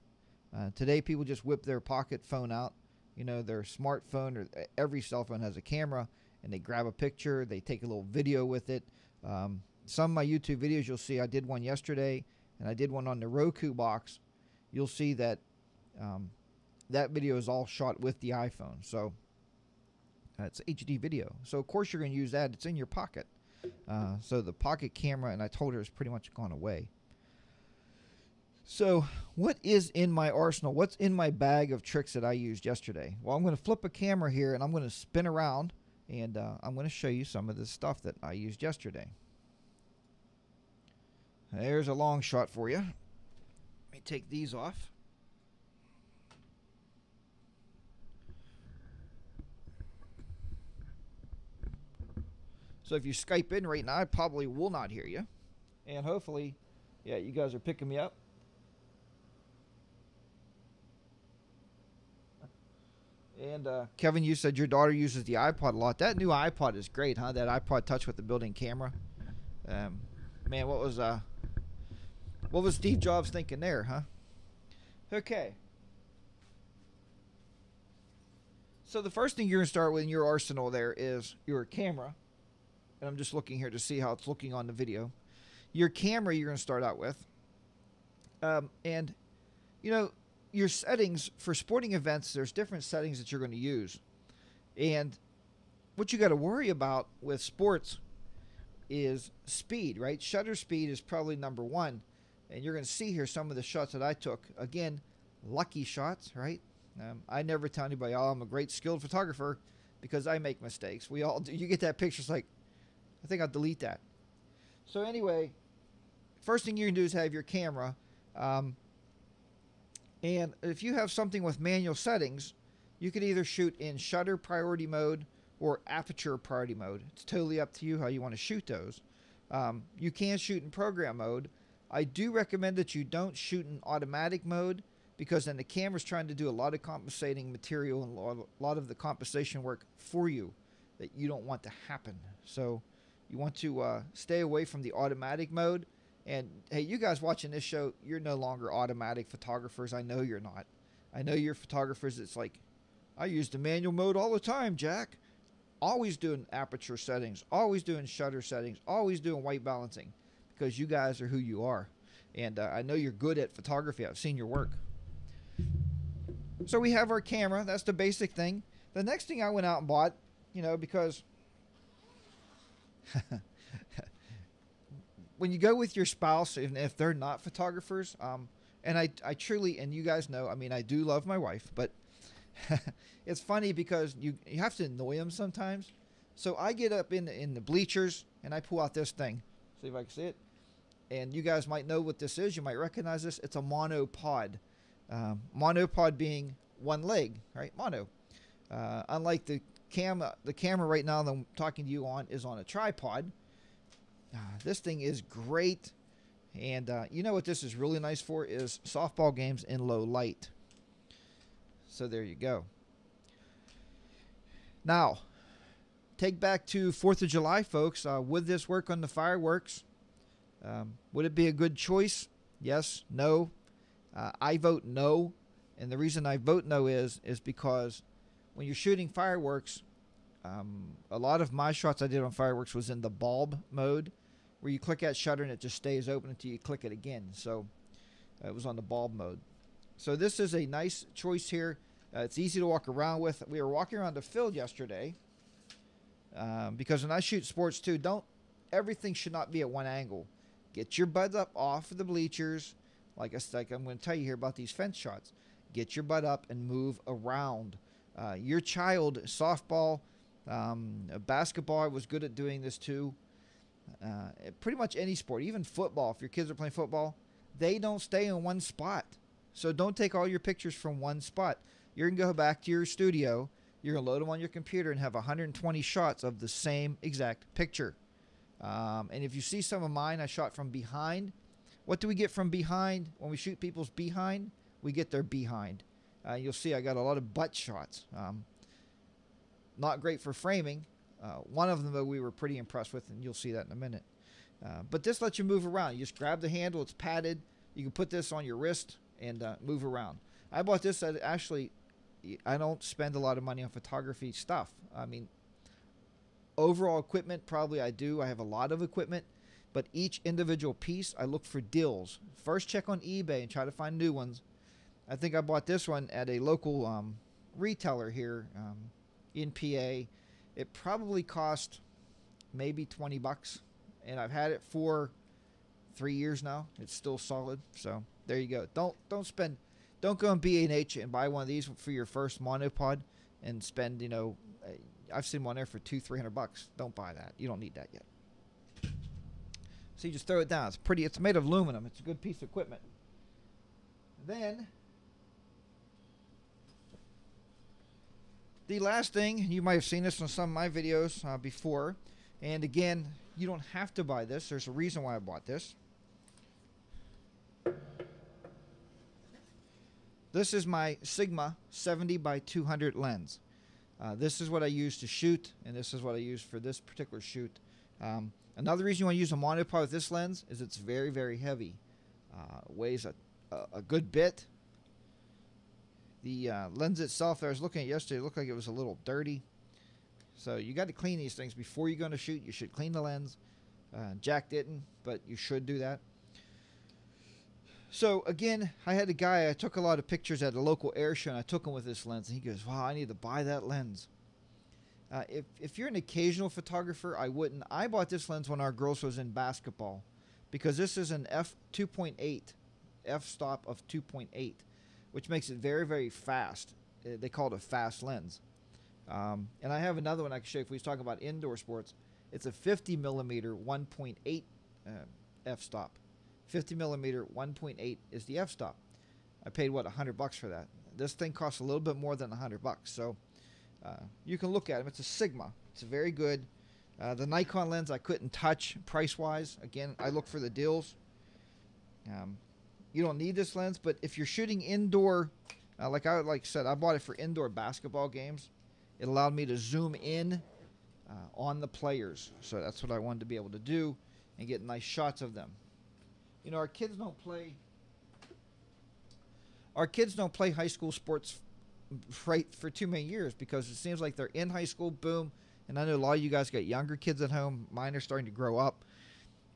Speaker 1: Today people just whip their pocket phone out, you know, their smartphone, or every cell phone has a camera, and they grab a picture, they take a little video with it. Some of my YouTube videos you'll see, I did one yesterday, and I did one on the Roku box, you'll see that that video is all shot with the iPhone. So it's HD video. So of course you're going to use that. It's in your pocket. So the pocket camera, and I told her, is pretty much gone away. So what is in my arsenal? What's in my bag of tricks that I used yesterday? Well, I'm going to flip a camera here, and I'm going to spin around, and I'm going to show you some of the stuff that I used yesterday. There's a long shot for you. Let me take these off. So if you Skype in right now, I probably will not hear you. And hopefully, yeah, you guys are picking me up. And Kevin, you said your daughter uses the iPod a lot. That new iPod is great, huh? That iPod Touch with the built-in camera. Man, what was Steve Jobs thinking there, huh? Okay. So the first thing you're going to start with in your arsenal there is your camera. And I'm just looking here to see how it's looking on the video. Your camera you're going to start out with. And, you know, your settings for sporting events, there's different settings that you're going to use. And what you got to worry about with sports is speed, right? Shutter speed is probably number one. And you're going to see here some of the shots that I took. Again, lucky shots, right? I never tell anybody, oh, I'm a great skilled photographer, because I make mistakes. We all do. You get that picture, it's like, I think I'll delete that. So anyway, first thing you can do is have your camera. And if you have something with manual settings, you can either shoot in shutter priority mode or aperture priority mode. It's totally up to you how you want to shoot those. You can shoot in program mode. I do recommend that you don't shoot in automatic mode, because then the camera's trying to do a lot of compensating material and a lot of the compensation work for you that you don't want to happen. So you want to stay away from the automatic mode. And hey, you guys watching this show, you're no longer automatic photographers. I know you're not. I know you're photographers that's like, I use the manual mode all the time, Jack. Always doing aperture settings, always doing shutter settings, always doing white balancing, because you guys are who you are. And I know you're good at photography. I've seen your work. So we have our camera. That's the basic thing. The next thing I went out and bought, you know, because when you go with your spouse, even if they're not photographers, and I truly, and you guys know, I mean, I do love my wife, but it's funny because you have to annoy them sometimes. So I get up in the bleachers and I pull out this thing. See if I can see it. And you guys might know what this is. You might recognize this. It's a monopod. Monopod being one leg, right? Mono. Unlike the camera right now that I'm talking to you on is on a tripod. This thing is great. And you know what this is really nice for is softball games in low light. So there you go. Now, take back to 4th of July, folks. Would this work on the fireworks? Would it be a good choice? Yes, no. I vote no. And the reason I vote no is because when you're shooting fireworks, a lot of my shots I did on fireworks was in the bulb mode, where you click that shutter and it just stays open until you click it again. So it was on the bulb mode. So this is a nice choice here. It's easy to walk around with. We were walking around the field yesterday because when I shoot sports too, everything should not be at one angle. Get your butt up off of the bleachers. Like I'm going to tell you here about these fence shots. Get your butt up and move around. Your child, softball, basketball, I was good at doing this too. Pretty much any sport, even football. If your kids are playing football, they don't stay in one spot. So don't take all your pictures from one spot. You're going to go back to your studio. You're going to load them on your computer and have 120 shots of the same exact picture. And if you see some of mine, I shot from behind. What do we get from behind? When we shoot people's behind, we get their behind. You'll see I got a lot of butt shots. Not great for framing. One of them, though, we were pretty impressed with, and you'll see that in a minute. But this lets you move around. You just grab the handle. It's padded. You can put this on your wrist and move around. I bought this at actually, I don't spend a lot of money on photography stuff. I mean, overall equipment, probably I do. I have a lot of equipment but each individual piece, I look for deals. First, check on eBay and try to find new ones. I think I bought this one at a local retailer here in PA. It probably cost maybe 20 bucks, and I've had it for 3 years now. It's still solid. So there you go. Don't go on B&H and buy one of these for your first monopod and spend, I've seen one there for $200-300 bucks. Don't buy that. You don't need that yet. So you just throw it down. It's pretty. It's made of aluminum. It's a good piece of equipment. Then the last thing, you might have seen this on some of my videos before, and again, you don't have to buy this. There's a reason why I bought this. This is my Sigma 70x200 lens. This is what I use to shoot, and this is what I use for this particular shoot. Another reason you want to use a monopod with this lens is it's very, very heavy. Weighs a good bit. The lens itself, I was looking at yesterday, it looked like it was a little dirty. So you got to clean these things before you're going to shoot. You should clean the lens. Jack didn't, but you should do that. So again, I had a guy, I took a lot of pictures at a local air show, and I took him with this lens, and he goes, wow, I need to buy that lens. If you're an occasional photographer, I wouldn't. I bought this lens when our girls was in basketball because this is an f2.8, f-stop of 2.8, which makes it very, very fast. They call it a fast lens. And I have another one I can show you if we was talking about indoor sports. It's a 50 millimeter 1.8 f-stop. 50 millimeter 1.8 is the f-stop. I paid, what, $100 for that. This thing costs a little bit more than $100. So you can look at them. It's a Sigma. It's very good. The Nikon lens I couldn't touch price-wise. Again, I look for the deals. You don't need this lens, but if you're shooting indoor, like I said, I bought it for indoor basketball games. It allowed me to zoom in on the players. So that's what I wanted to be able to do and get nice shots of them. Our kids don't play. Our kids don't play high school sports for too many years because it seems like they're in high school, boom. And I know a lot of you guys got younger kids at home. Mine are starting to grow up,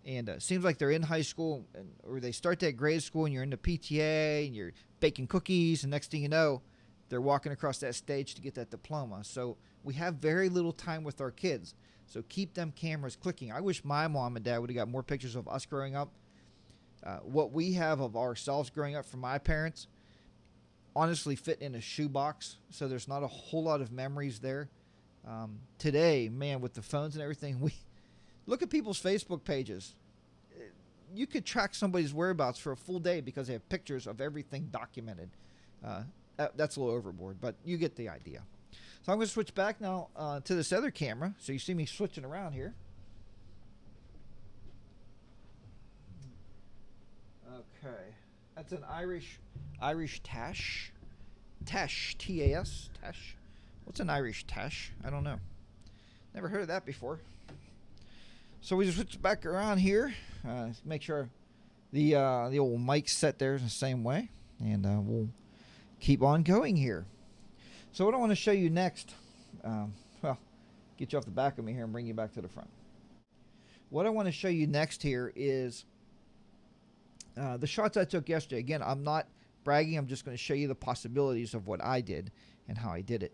Speaker 1: and it seems like they're in high school, or they start that grade school, and you're in the PTA, and you're baking cookies, and next thing you know, they're walking across that stage to get that diploma. So we have very little time with our kids. So keep them cameras clicking. I wish my mom and dad would have got more pictures of us growing up. What we have of ourselves growing up from my parents honestly fit in a shoebox, so there's not a whole lot of memories there. Today, man, with the phones and everything, we look at people's Facebook pages. You could track somebody's whereabouts for a full day because they have pictures of everything documented. That's a little overboard, but you get the idea. So I'm going to switch back now to this other camera. So you see me switching around here. Okay, that's an Irish Tash. Tash, T-A-S, Tash. What's an Irish Tash? I don't know. Never heard of that before. So we just switch back around here. Make sure the old mic's set there the same way, and we'll keep on going here. So what I want to show you next, well, get you off the back of me here and bring you back to the front. What I want to show you next here is the shots I took yesterday. Again, I'm not bragging. I'm just going to show you the possibilities of what I did and how I did it.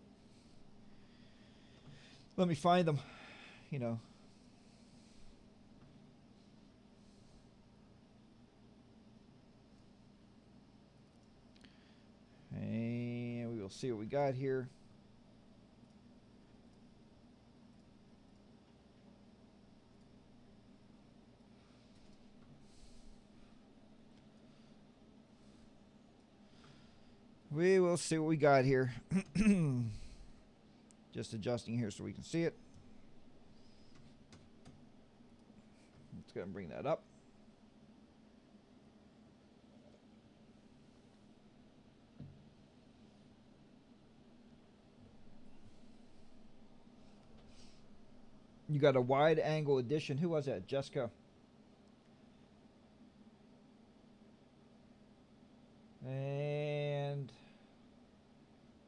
Speaker 1: Let me find them, And we will see what we got here. We will see what we got here. Just adjusting here so we can see it. Let's go ahead and bring that up. You got a wide angle edition. Who was that? Jessica. And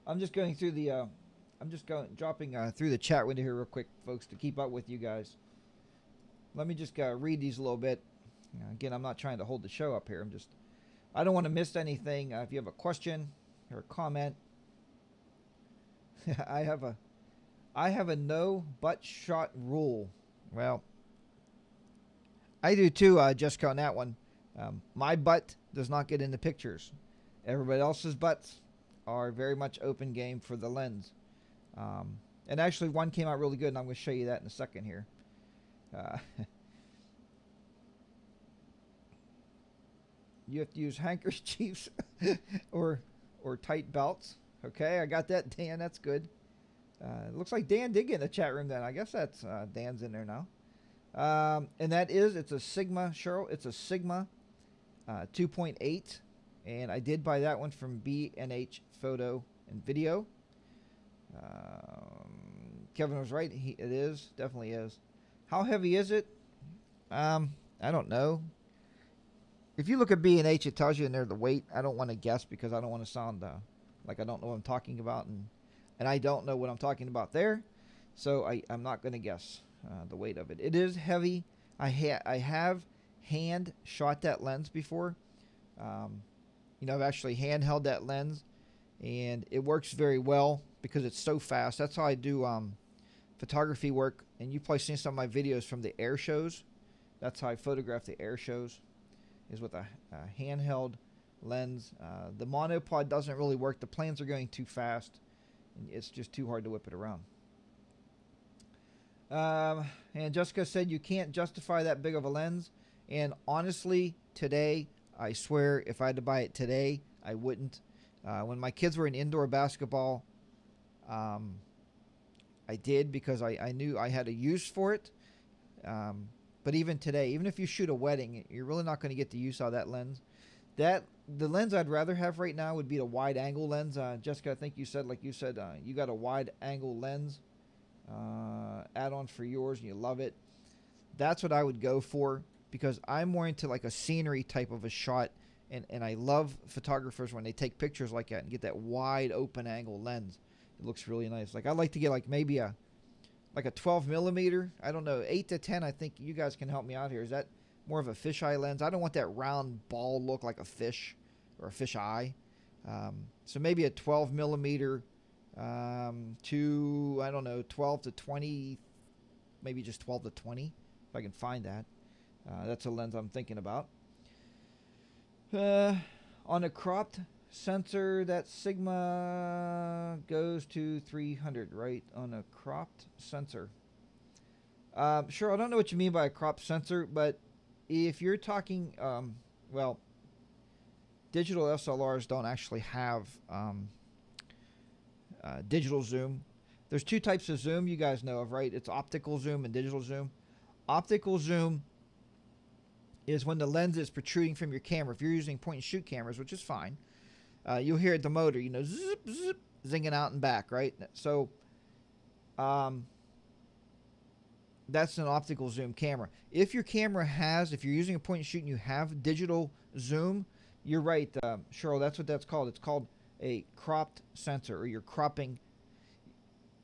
Speaker 1: I'm just going through the dropping through the chat window here real quick, folks, to keep up with you guys. let me just read these a little bit. Again, I'm not trying to hold the show up here. I don't want to miss anything. If you have a question or a comment, I have a no butt shot rule. Well, I do too, Jessica, on that one. My butt does not get into pictures. Everybody else's butts are very much open game for the lens. And actually, one came out really good, and I'm going to show you that in a second here. You have to use handkerchiefs or tight belts. Okay, I got that, Dan. That's good. It looks like Dan did get in the chat room then. I guess that's Dan's in there now. And it's a Sigma, Cheryl. It's a Sigma 2.8. And I did buy that one from B&H Photo and Video. Kevin was right. It is. Definitely is. How heavy is it? I don't know. If you look at B&H, it tells you in there the weight. I don't want to guess because I don't want to sound like I don't know what I'm talking about. And I don't know what I'm talking about there. So I'm not going to guess the weight of it. It is heavy. I have hand shot that lens before. I've actually hand held that lens. And it works very well because it's so fast. That's how I do photography work. And you've probably seen some of my videos from the air shows. That's how I photograph the air shows, is with a handheld lens. The monopod doesn't really work. The planes are going too fast. And it's just too hard to whip it around. And Jessica said you can't justify that big of a lens. And honestly, today, I swear, if I had to buy it today, I wouldn't. When my kids were in indoor basketball, I did because I knew I had a use for it. But even today, even if you shoot a wedding, you're really not going to get the use out of that lens. The lens I'd rather have right now would be the wide angle lens. Jessica, I think you said, you got a wide angle lens add-on for yours and you love it. That's what I would go for because I'm more into like a scenery type of a shot. And I love photographers when they take pictures like that and get that wide open angle lens. It looks really nice. Like I like to get like maybe a 12 millimeter. I don't know, 8 to 10. I think you guys can help me out here. Is that more of a fisheye lens? I don't want that round ball look like a fish or a fish eye. So maybe a 12 millimeter to, I don't know, 12 to 20, maybe just 12 to 20 if I can find that. That's a lens I'm thinking about. On a cropped sensor, that Sigma goes to 300, right? On a cropped sensor. Sure, I don't know what you mean by a cropped sensor, but if you're talking, digital SLRs don't actually have digital zoom. There's two types of zoom you guys know of, right? It's optical zoom and digital zoom. Optical zoom is when the lens is protruding from your camera. If you're using point and shoot cameras, which is fine, you'll hear the motor, zip, zip, zinging out and back, right? So that's an optical zoom camera. If your camera if you're using a point and shoot and you have digital zoom, you're right, Cheryl, that's what that's called. It's called a cropped sensor, or you're cropping.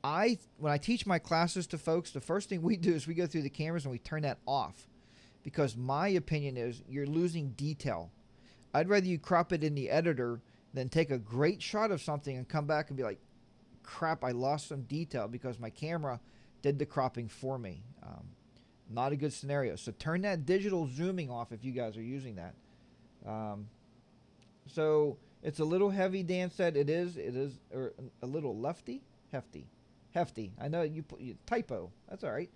Speaker 1: When I teach my classes to folks, the first thing we do is we go through the cameras and we turn that off. Because my opinion is you're losing detail. I'd rather you crop it in the editor than take a great shot of something and come back and be like, crap, I lost some detail because my camera did the cropping for me. Not a good scenario. So turn that digital zooming off if you guys are using that. So it's a little heavy, Dan said. It is or a little hefty. I know you typo. That's all right.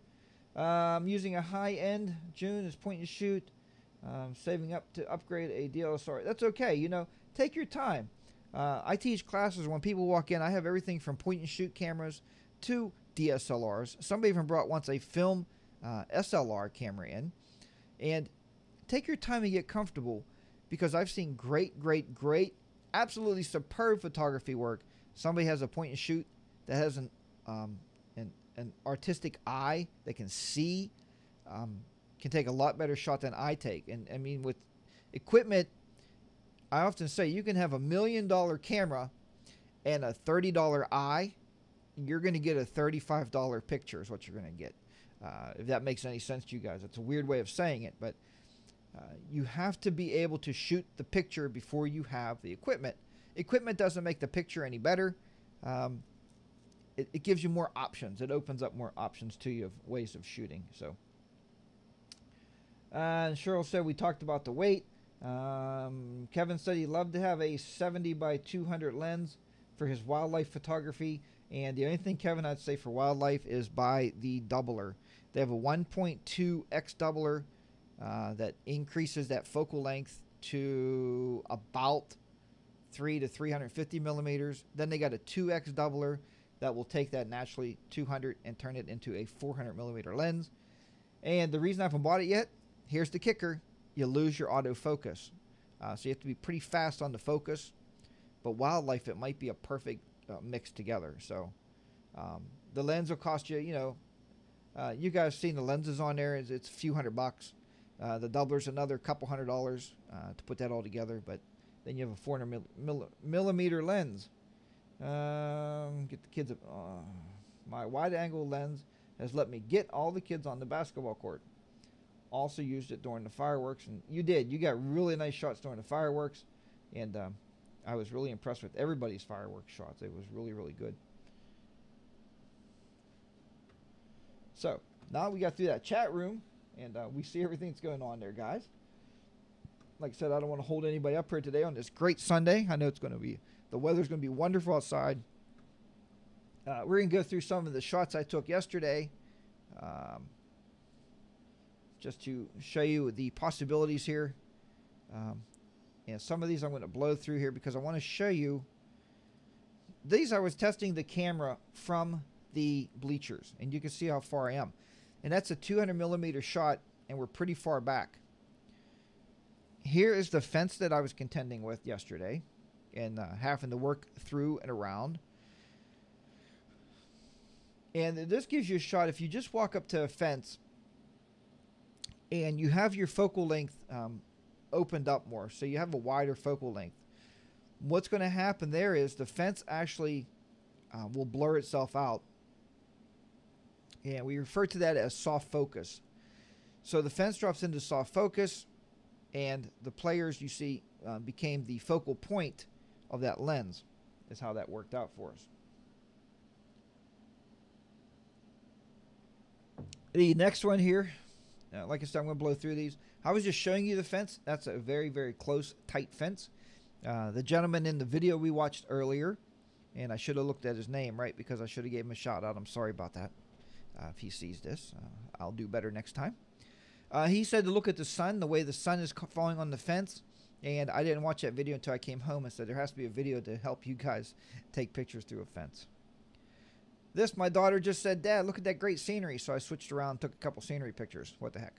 Speaker 1: Using a high-end June as point and shoot, saving up to upgrade a DSLR. That's okay. Take your time. I teach classes. When people walk in, I have everything from point and shoot cameras to DSLRs. Somebody even brought once a film SLR camera in. And take your time and get comfortable because I've seen great, absolutely superb photography work. Somebody has a point and shoot that has an artistic eye that can see, can take a lot better shot than I take. And I mean, with equipment, I often say you can have $1 million camera and a $30 eye. You're going to get a $35 picture is what you're going to get. If that makes any sense to you guys. It's a weird way of saying it, but you have to be able to shoot the picture before you have the equipment. Equipment doesn't make the picture any better. It gives you more options. It opens up more options to you of ways of shooting. So, Cheryl said we talked about the weight. Kevin said he'd love to have a 70 by 200 lens for his wildlife photography. And the only thing, Kevin, I'd say for wildlife is buy the doubler. They have a 1.2x doubler that increases that focal length to about 3 to 350 millimeters. Then they got a 2x doubler that will take that naturally 200 and turn it into a 400 millimeter lens. And the reason I haven't bought it yet, here's the kicker: you lose your autofocus. So you have to be pretty fast on the focus. But wildlife, it might be a perfect mix together. So the lens will cost you, you guys seen the lenses on there. It's a few $100. The doubler's another couple $100 to put that all together. But then you have a 400 millimeter lens. Get the kids. My wide angle lens has let me get all the kids on the basketball court. Also used it during the fireworks, and you got really nice shots during the fireworks, and I was really impressed with everybody's fireworks shots. It was really, really good. So now we got through that chat room, and we see everything that's going on there, guys. Like I said, I don't want to hold anybody up here today on this great Sunday. I know the weather's going to be wonderful outside. We're going to go through some of the shots I took yesterday, just to show you the possibilities here. And some of these I'm going to blow through here because I want to show you. These I was testing the camera from the bleachers, and you can see how far I am. And that's a 200 millimeter shot, and we're pretty far back. Here is the fence that I was contending with yesterday, and having to work through and around. And this gives you a shot. If you just walk up to a fence and you have your focal length opened up more, so you have a wider focal length, what's going to happen there is the fence actually will blur itself out. And we refer to that as soft focus. So the fence drops into soft focus, and the players, you see, became the focal point of that lens. Is how that worked out for us. The next one here, like I said, I'm going to blow through these. I was just showing you the fence. That's a very, very close, tight fence. The gentleman in the video we watched earlier, and I should have looked at his name, right, because I should have gave him a shout out. I'm sorry about that. If he sees this, I'll do better next time. He said to look at the sun, the way the sun is falling on the fence. And I didn't watch that video until I came home and said there has to be a video to help you guys take pictures through a fence. This, my daughter just said, Dad, look at that great scenery. So I switched around and took a couple scenery pictures. What the heck?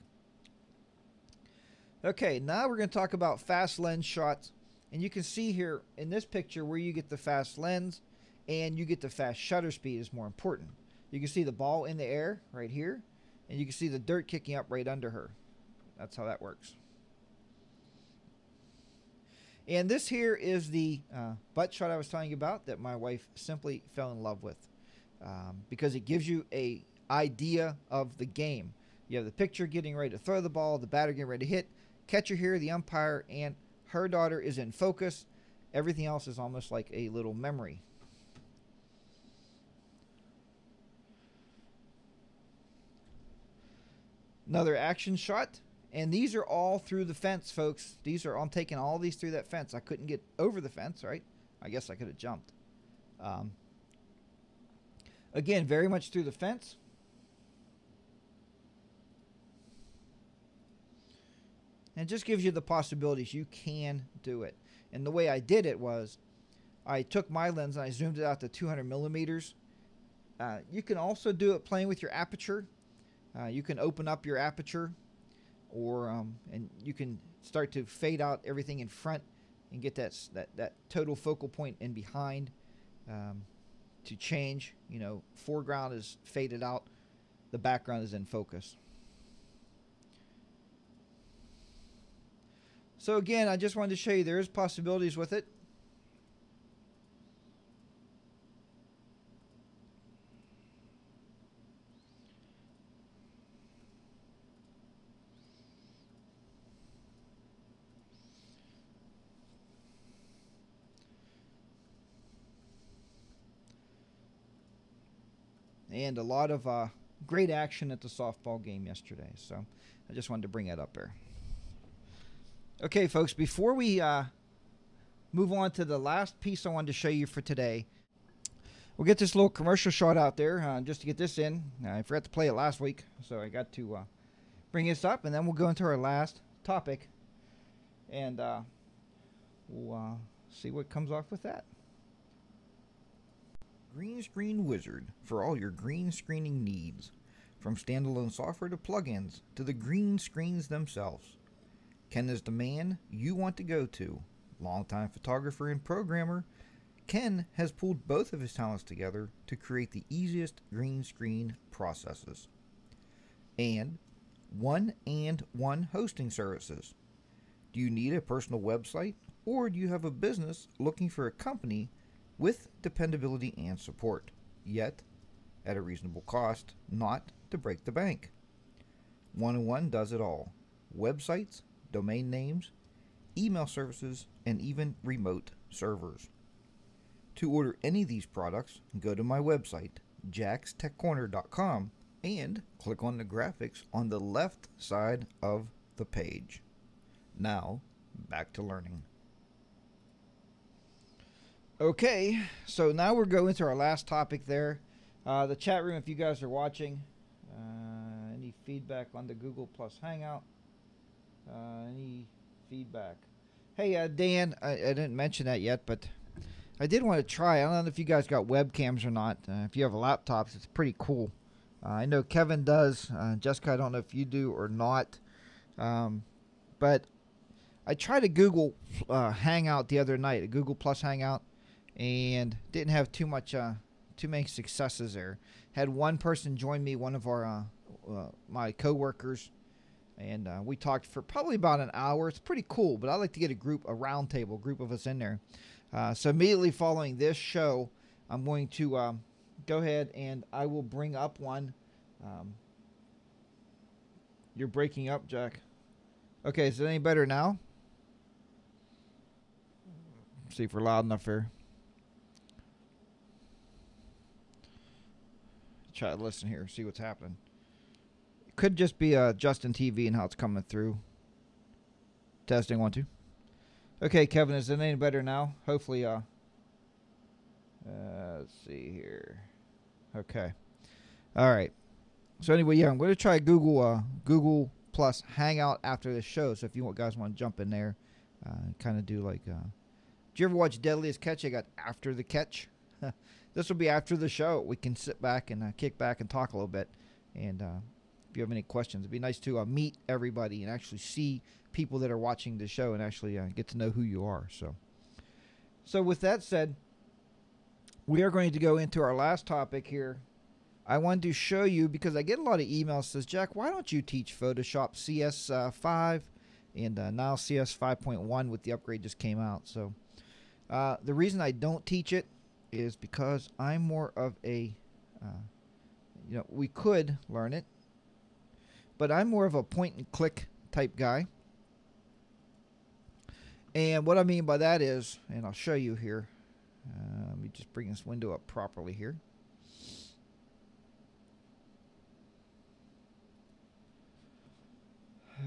Speaker 1: Okay, now we're going to talk about fast lens shots. And you can see here in this picture where you get the fast lens and you get the fast shutter speed is more important. You can see the ball in the air right here. And you can see the dirt kicking up right under her. That's how that works. And this here is the butt shot I was telling you about that my wife simply fell in love with. Because it gives you an idea of the game. You have the pitcher getting ready to throw the ball, the batter getting ready to hit, catcher here, the umpire, and her daughter is in focus. Everything else is almost like a little memory. Another action shot. And these are all through the fence, folks. I'm taking all these through that fence. I couldn't get over the fence, right? I guess I could have jumped. Again, very much through the fence. And it just gives you the possibilities. You can do it. And the way I did it was I took my lens and I zoomed it out to 200 millimeters. You can also do it playing with your aperture. You can open up your aperture, or and you can start to fade out everything in front and get that total focal point in behind to change. You know, foreground is faded out, the background is in focus. So again, I just wanted to show you there is possibilities with it. and a lot of great action at the softball game yesterday. So I just wanted to bring that up there. Okay, folks, before we move on to the last piece I wanted to show you for today, we'll get this little commercial shot out there just to get this in. I forgot to play it last week, so I got to bring this up, and then we'll go into our last topic, and we'll see what comes off with that. Green Screen Wizard for all your green screening needs. From standalone software to plugins to the green screens themselves. Ken is the man you want to go to. Longtime photographer and programmer, Ken has pulled both of his talents together to create the easiest green screen processes. And one hosting services. Do you need a personal website, or do you have a business looking for a company with dependability and support, yet at a reasonable cost, not to break the bank? One does it all. Websites, domain names, email services, and even remote servers. To order any of these products, go to my website, jackstechcorner.com, and click on the graphics on the left side of the page. Now, back to learning. Okay, so now we're going to our last topic there. The chat room, if you guys are watching, any feedback on the Google Plus Hangout? Any feedback? Hey, Dan, I didn't mention that yet, but I did want to try. I don't know if you guys got webcams or not. If you have laptops, it's pretty cool. I know Kevin does. Jessica, I don't know if you do or not. But I tried a Google Hangout the other night, a Google Plus Hangout, and didn't have too many successes there. Had one person join me, one of our my coworkers, and we talked for probably about an hour. It's pretty cool, but I like to get a round table group of us in there. So immediately following this show, I'm going to go ahead and I will bring up one. You're breaking up, Jack. Okay, is it any better now? See if we're loud enough here. Try to listen here, see what's happening. It could just be Justin TV and how it's coming through. Testing 1 2. Okay, Kevin, is it any better now? Hopefully, let's see here. Okay. All right. So anyway, yeah, I'm going to try Google Plus Hangout after this show. So if you guys want to jump in there, kind of do like, did you ever watch Deadliest Catch? I got After the Catch. This will be after the show. We can sit back and kick back and talk a little bit. And if you have any questions, it'd be nice to meet everybody and actually see people that are watching the show and actually get to know who you are. So with that said, we are going to go into our last topic here. I wanted to show you, because I get a lot of emails that says, Jack, why don't you teach Photoshop CS5 and now CS 5.1 with the upgrade just came out. So the reason I don't teach it is because I'm more of a, we could learn it, but I'm more of a point and click type guy. And what I mean by that is, and I'll show you here, let me just bring this window up properly here.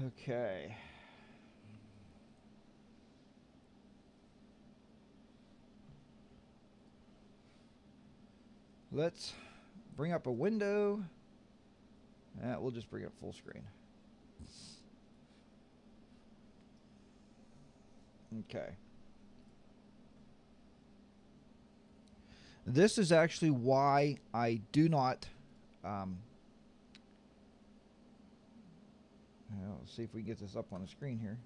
Speaker 1: Okay. Let's bring up a window. We'll just bring it full screen. Okay. This is actually why I do not. Let's see if we can get this up on the screen here.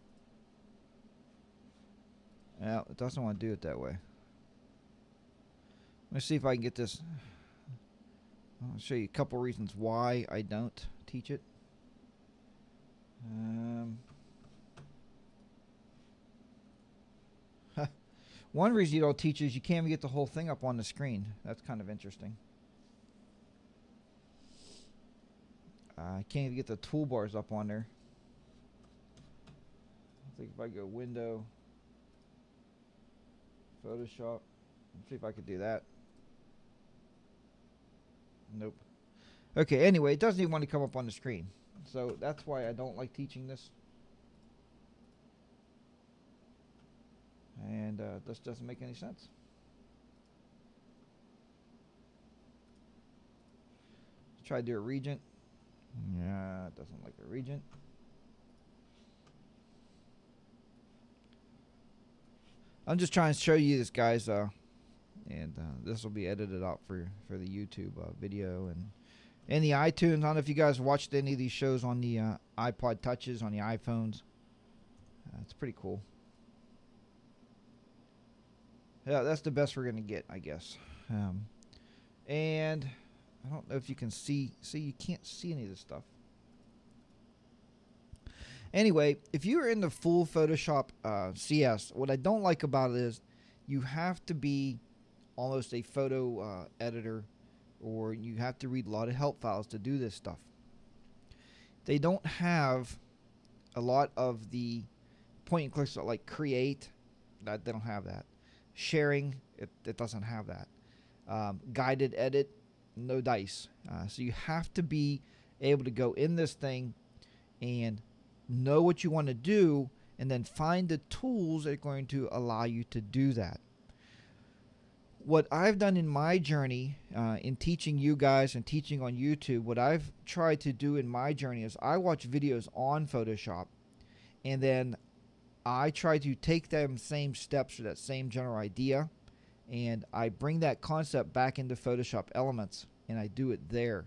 Speaker 1: Well, it doesn't want to do it that way. Let's see if I can get this. I'll show you a couple reasons why I don't teach it. One reason you don't teach is you can't even get the whole thing up on the screen. That's kind of interesting. I can't even get the toolbars up on there. I think if I go Window, Photoshop, let's see if I could do that. Nope. Okay, anyway, it doesn't even want to come up on the screen. So that's why I don't like teaching this. And this doesn't make any sense. Let's try to do a regent. Yeah, it doesn't like a regent. I'm just trying to show you this, guys, and this will be edited out for the YouTube video and the iTunes. I don't know if you guys watched any of these shows on the iPod Touches, on the iPhones. It's pretty cool. Yeah, that's the best we're gonna get, I guess. And I don't know if you can see. See, you can't see any of this stuff. Anyway, if you're in the full Photoshop CS, what I don't like about it is you have to be almost a photo editor, or you have to read a lot of help files to do this stuff. They don't have a lot of the point and clicks like create. They don't have that. Sharing, it doesn't have that. Guided edit, no dice. So you have to be able to go in this thing and know what you want to do, and then find the tools that are going to allow you to do that. What I've done in my journey in teaching you guys and teaching on YouTube, what I've tried to do in my journey is I watch videos on Photoshop, and then I try to take them same steps or that same general idea, and I bring that concept back into Photoshop Elements, and I do it there.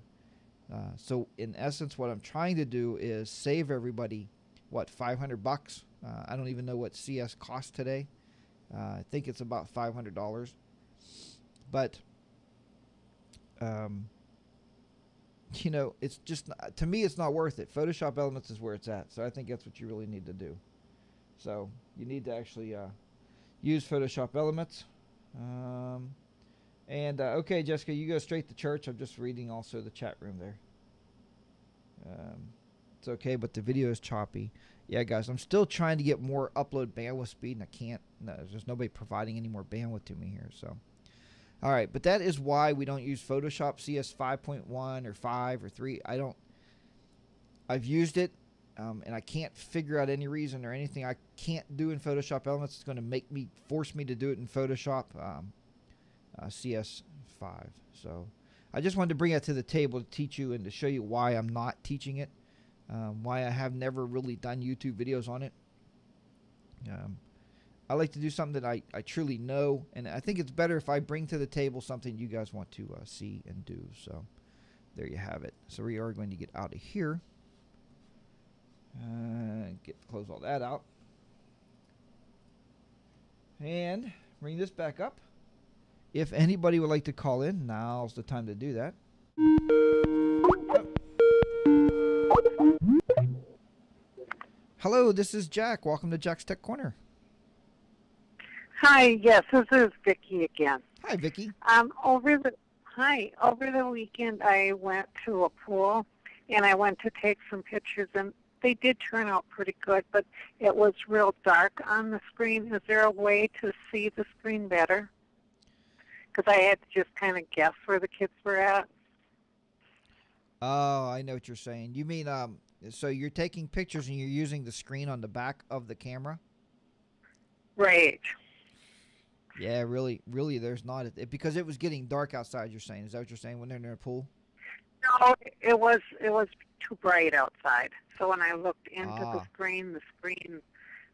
Speaker 1: So in essence, what I'm trying to do is save everybody, what, $500? I don't even know what CS costs today. I think it's about $500. But, you know, it's just, to me, it's not worth it. Photoshop Elements is where it's at. So I think that's what you really need to do. So you need to actually use Photoshop Elements. Okay, Jessica, you go straight to church. I'm just reading also the chat room there. It's okay, but the video is choppy. Yeah, guys, I'm still trying to get more upload bandwidth speed, and I can't. No, there's nobody providing any more bandwidth to me here. So, all right, but that is why we don't use Photoshop CS 5.1 or 5 or 3. I've used it, and I can't figure out any reason or anything I can't do in Photoshop Elements. It's going to force me to do it in Photoshop CS 5. So I just wanted to bring that to the table to teach you and to show you why I'm not teaching it, why I have never really done YouTube videos on it. I like to do something that I truly know, and I think it's better if I bring to the table something you guys want to see and do. So there you have it. So we are going to get out of here. Close all that out. And bring this back up. If anybody would like to call in, now's the time to do that. Hello, this is Jack. Welcome to Jack's Tech Corner.
Speaker 4: Hi, yes, this is Vicki again.
Speaker 1: Hi, Vicki.
Speaker 4: Over the weekend I went to a pool and I went to take some pictures, and they did turn out pretty good, but it was real dark on the screen. Is there a way to see the screen better? Because I had to just kind of guess where the kids were at.
Speaker 1: Oh, I know what you're saying. You mean, so you're taking pictures and you're using the screen on the back of the camera?
Speaker 4: Right.
Speaker 1: Yeah, really, there's not. Because it was getting dark outside, you're saying. Is that what you're saying when they're in a pool?
Speaker 4: No, it was too bright outside. So when I looked into the screen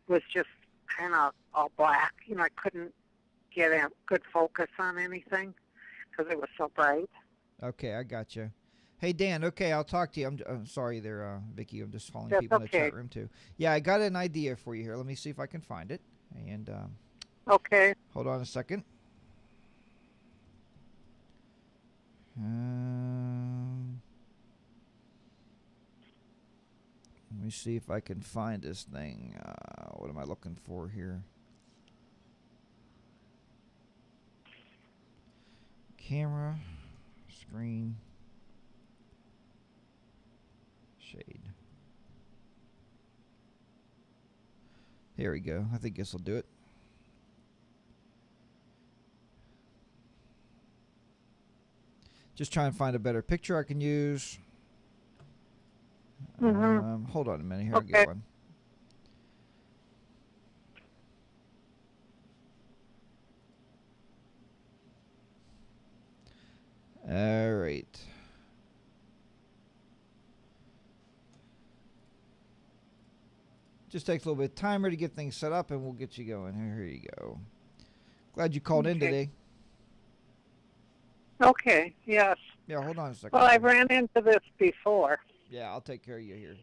Speaker 4: was just kind of all black. You know, I couldn't get a good focus on anything because it was so bright.
Speaker 1: Okay, I got you. Hey, Dan, okay, I'll talk to you. I'm sorry there, Vicki. I'm just following
Speaker 4: That's
Speaker 1: people in the
Speaker 4: okay.
Speaker 1: chat room, too. Yeah, I got an idea for you here. Let me see if I can find it. And
Speaker 4: Okay.
Speaker 1: hold on a second. Let me see if I can find this thing. What am I looking for here? Camera, screen, shade. Here we go. I think this will do it. Just trying to find a better picture I can use. Hold on a minute here. I'll get one. All right. Just takes a little bit of timer to get things set up, and we'll get you going. Here you go. Glad you called in today.
Speaker 4: Okay, yes.
Speaker 1: Yeah, hold on a second.
Speaker 4: Well, I ran into this before.
Speaker 1: Yeah, I'll take care of you here.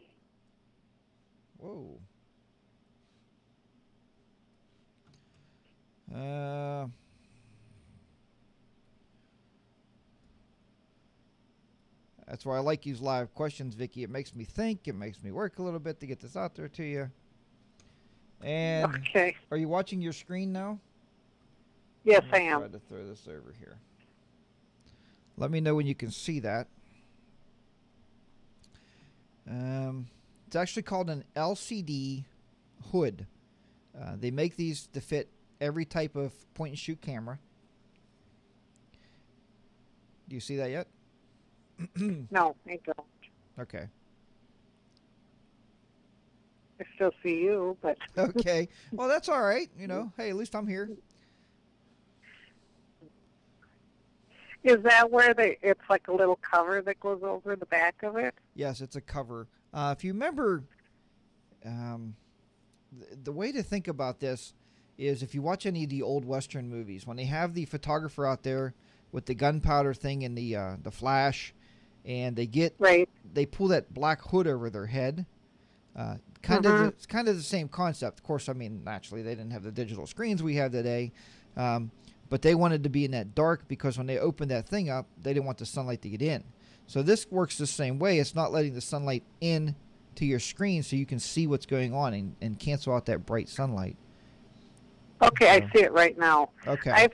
Speaker 1: Whoa. That's why I like these live questions, Vicki. It makes me think. It makes me work a little bit to get this out there to you. And
Speaker 4: okay.
Speaker 1: Are you watching your screen now?
Speaker 4: Yes, I am.
Speaker 1: Try to throw this over here. Let me know when you can see that. It's actually called an LCD hood. They make these to fit every type of point-and-shoot camera. Do you see that yet?
Speaker 4: No, I don't.
Speaker 1: Okay.
Speaker 4: I still see you, but...
Speaker 1: Okay. Well, that's all right. You know, hey, at least I'm here.
Speaker 4: Is that where it's like a little cover that goes over the back of it?
Speaker 1: Yes, it's a cover. If you remember, the way to think about this is if you watch any of the old Western movies, when they have the photographer out there with the gunpowder thing and the flash, and they pull that black hood over their head. It's kind of the same concept. Of course, I mean, naturally, they didn't have the digital screens we have today. But they wanted to be in that dark because when they opened that thing up, they didn't want the sunlight to get in. So this works the same way. It's not letting the sunlight in to your screen so you can see what's going on and cancel out that bright sunlight.
Speaker 4: Okay, I see it right now.
Speaker 1: Okay.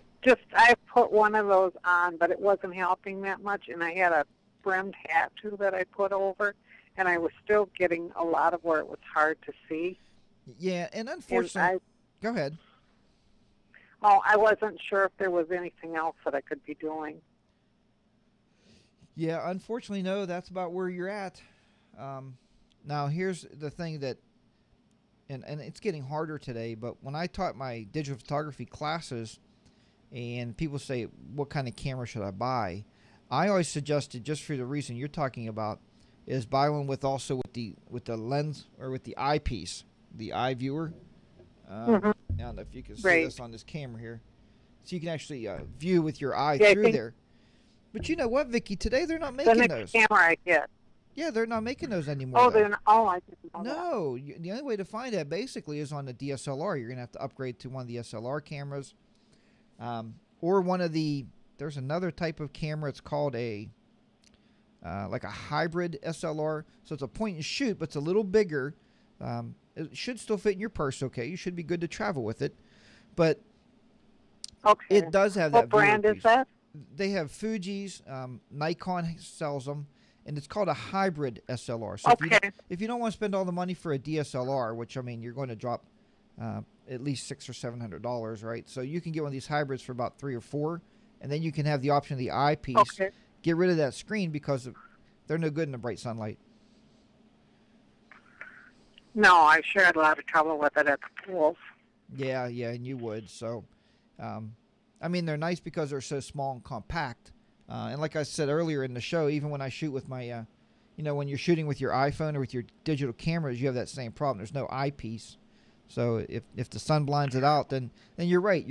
Speaker 4: I put one of those on, but it wasn't helping that much, and I had a brimmed hat too that I put over, and I was still getting a lot of where it was hard to see.
Speaker 1: Yeah, and unfortunately, go ahead.
Speaker 4: Oh, I wasn't sure if there was anything else that I could be doing.
Speaker 1: Yeah, unfortunately, no, that's about where you're at. Now, here's the thing that, and it's getting harder today, but when I taught my digital photography classes and people say, what kind of camera should I buy? I always suggested, just for the reason you're talking about, is buy one with the lens or with the eyepiece, the eye viewer. I don't know if you can see this on this camera here. So you can actually view with your eye through there. But you know what, Vicki? Today they're not making those.
Speaker 4: The next camera I get.
Speaker 1: Yeah, they're not making those anymore.
Speaker 4: Oh, they're not. Oh, I didn't know that.
Speaker 1: No, the only way to find that basically is on the DSLR. You're going to have to upgrade to one of the SLR cameras. Or one of the, there's another type of camera. It's called like a hybrid SLR. So it's a point and shoot, but it's a little bigger. It should still fit in your purse, okay? You should be good to travel with it. But it does have that.
Speaker 4: What brand is that?
Speaker 1: They have Fuji's. Nikon sells them. And it's called a hybrid SLR. So if you don't want to spend all the money for a DSLR, which, I mean, you're going to drop at least $600 or $700, right? So you can get one of these hybrids for about $3 or $4, and then you can have the option of the eyepiece.
Speaker 4: Okay.
Speaker 1: Get rid of that screen because they're no good in the bright sunlight.
Speaker 4: No, I sure had a lot of trouble with it at the pools.
Speaker 1: Yeah, and you would. So, I mean, they're nice because they're so small and compact. And like I said earlier in the show, even when I shoot with my, when you're shooting with your iPhone or with your digital cameras, you have that same problem. There's no eyepiece. So if the sun blinds it out, then you're right.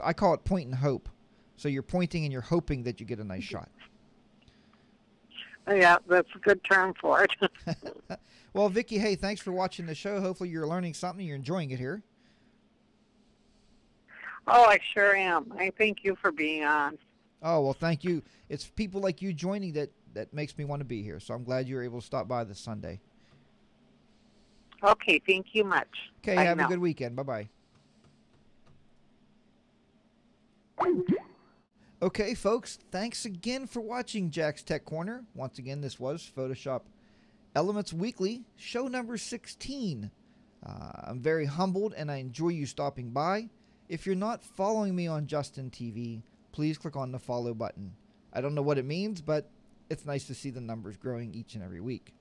Speaker 1: I call it point and hope. So you're pointing and you're hoping that you get a nice shot.
Speaker 4: Yeah, that's a good term for it.
Speaker 1: Well, Vicki, hey, thanks for watching the show. Hopefully you're learning something. You're enjoying it here.
Speaker 4: Oh, I sure am. I thank you for being on.
Speaker 1: Oh, well, thank you. It's people like you joining that makes me want to be here. So I'm glad you were able to stop by this Sunday.
Speaker 4: Okay, thank you much.
Speaker 1: Okay, have a good weekend. Bye-bye. Okay, folks, thanks again for watching Jack's Tech Corner. Once again, this was Photoshop Elements Weekly, show number 16. I'm very humbled, and I enjoy you stopping by. If you're not following me on Justin TV, please click on the follow button. I don't know what it means, but it's nice to see the numbers growing each and every week.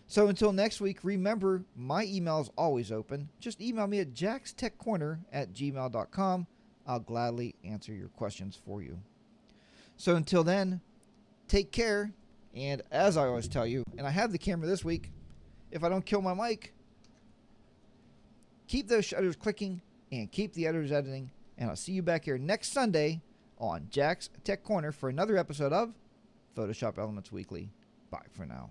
Speaker 1: So until next week, remember, my email is always open. Just email me at jackstechcorner@gmail.com. I'll gladly answer your questions for you. So until then, take care. And as I always tell you, and I have the camera this week, if I don't kill my mic, keep those shutters clicking and keep the editors editing. And I'll see you back here next Sunday on Jack's Tech Corner for another episode of Photoshop Elements Weekly. Bye for now.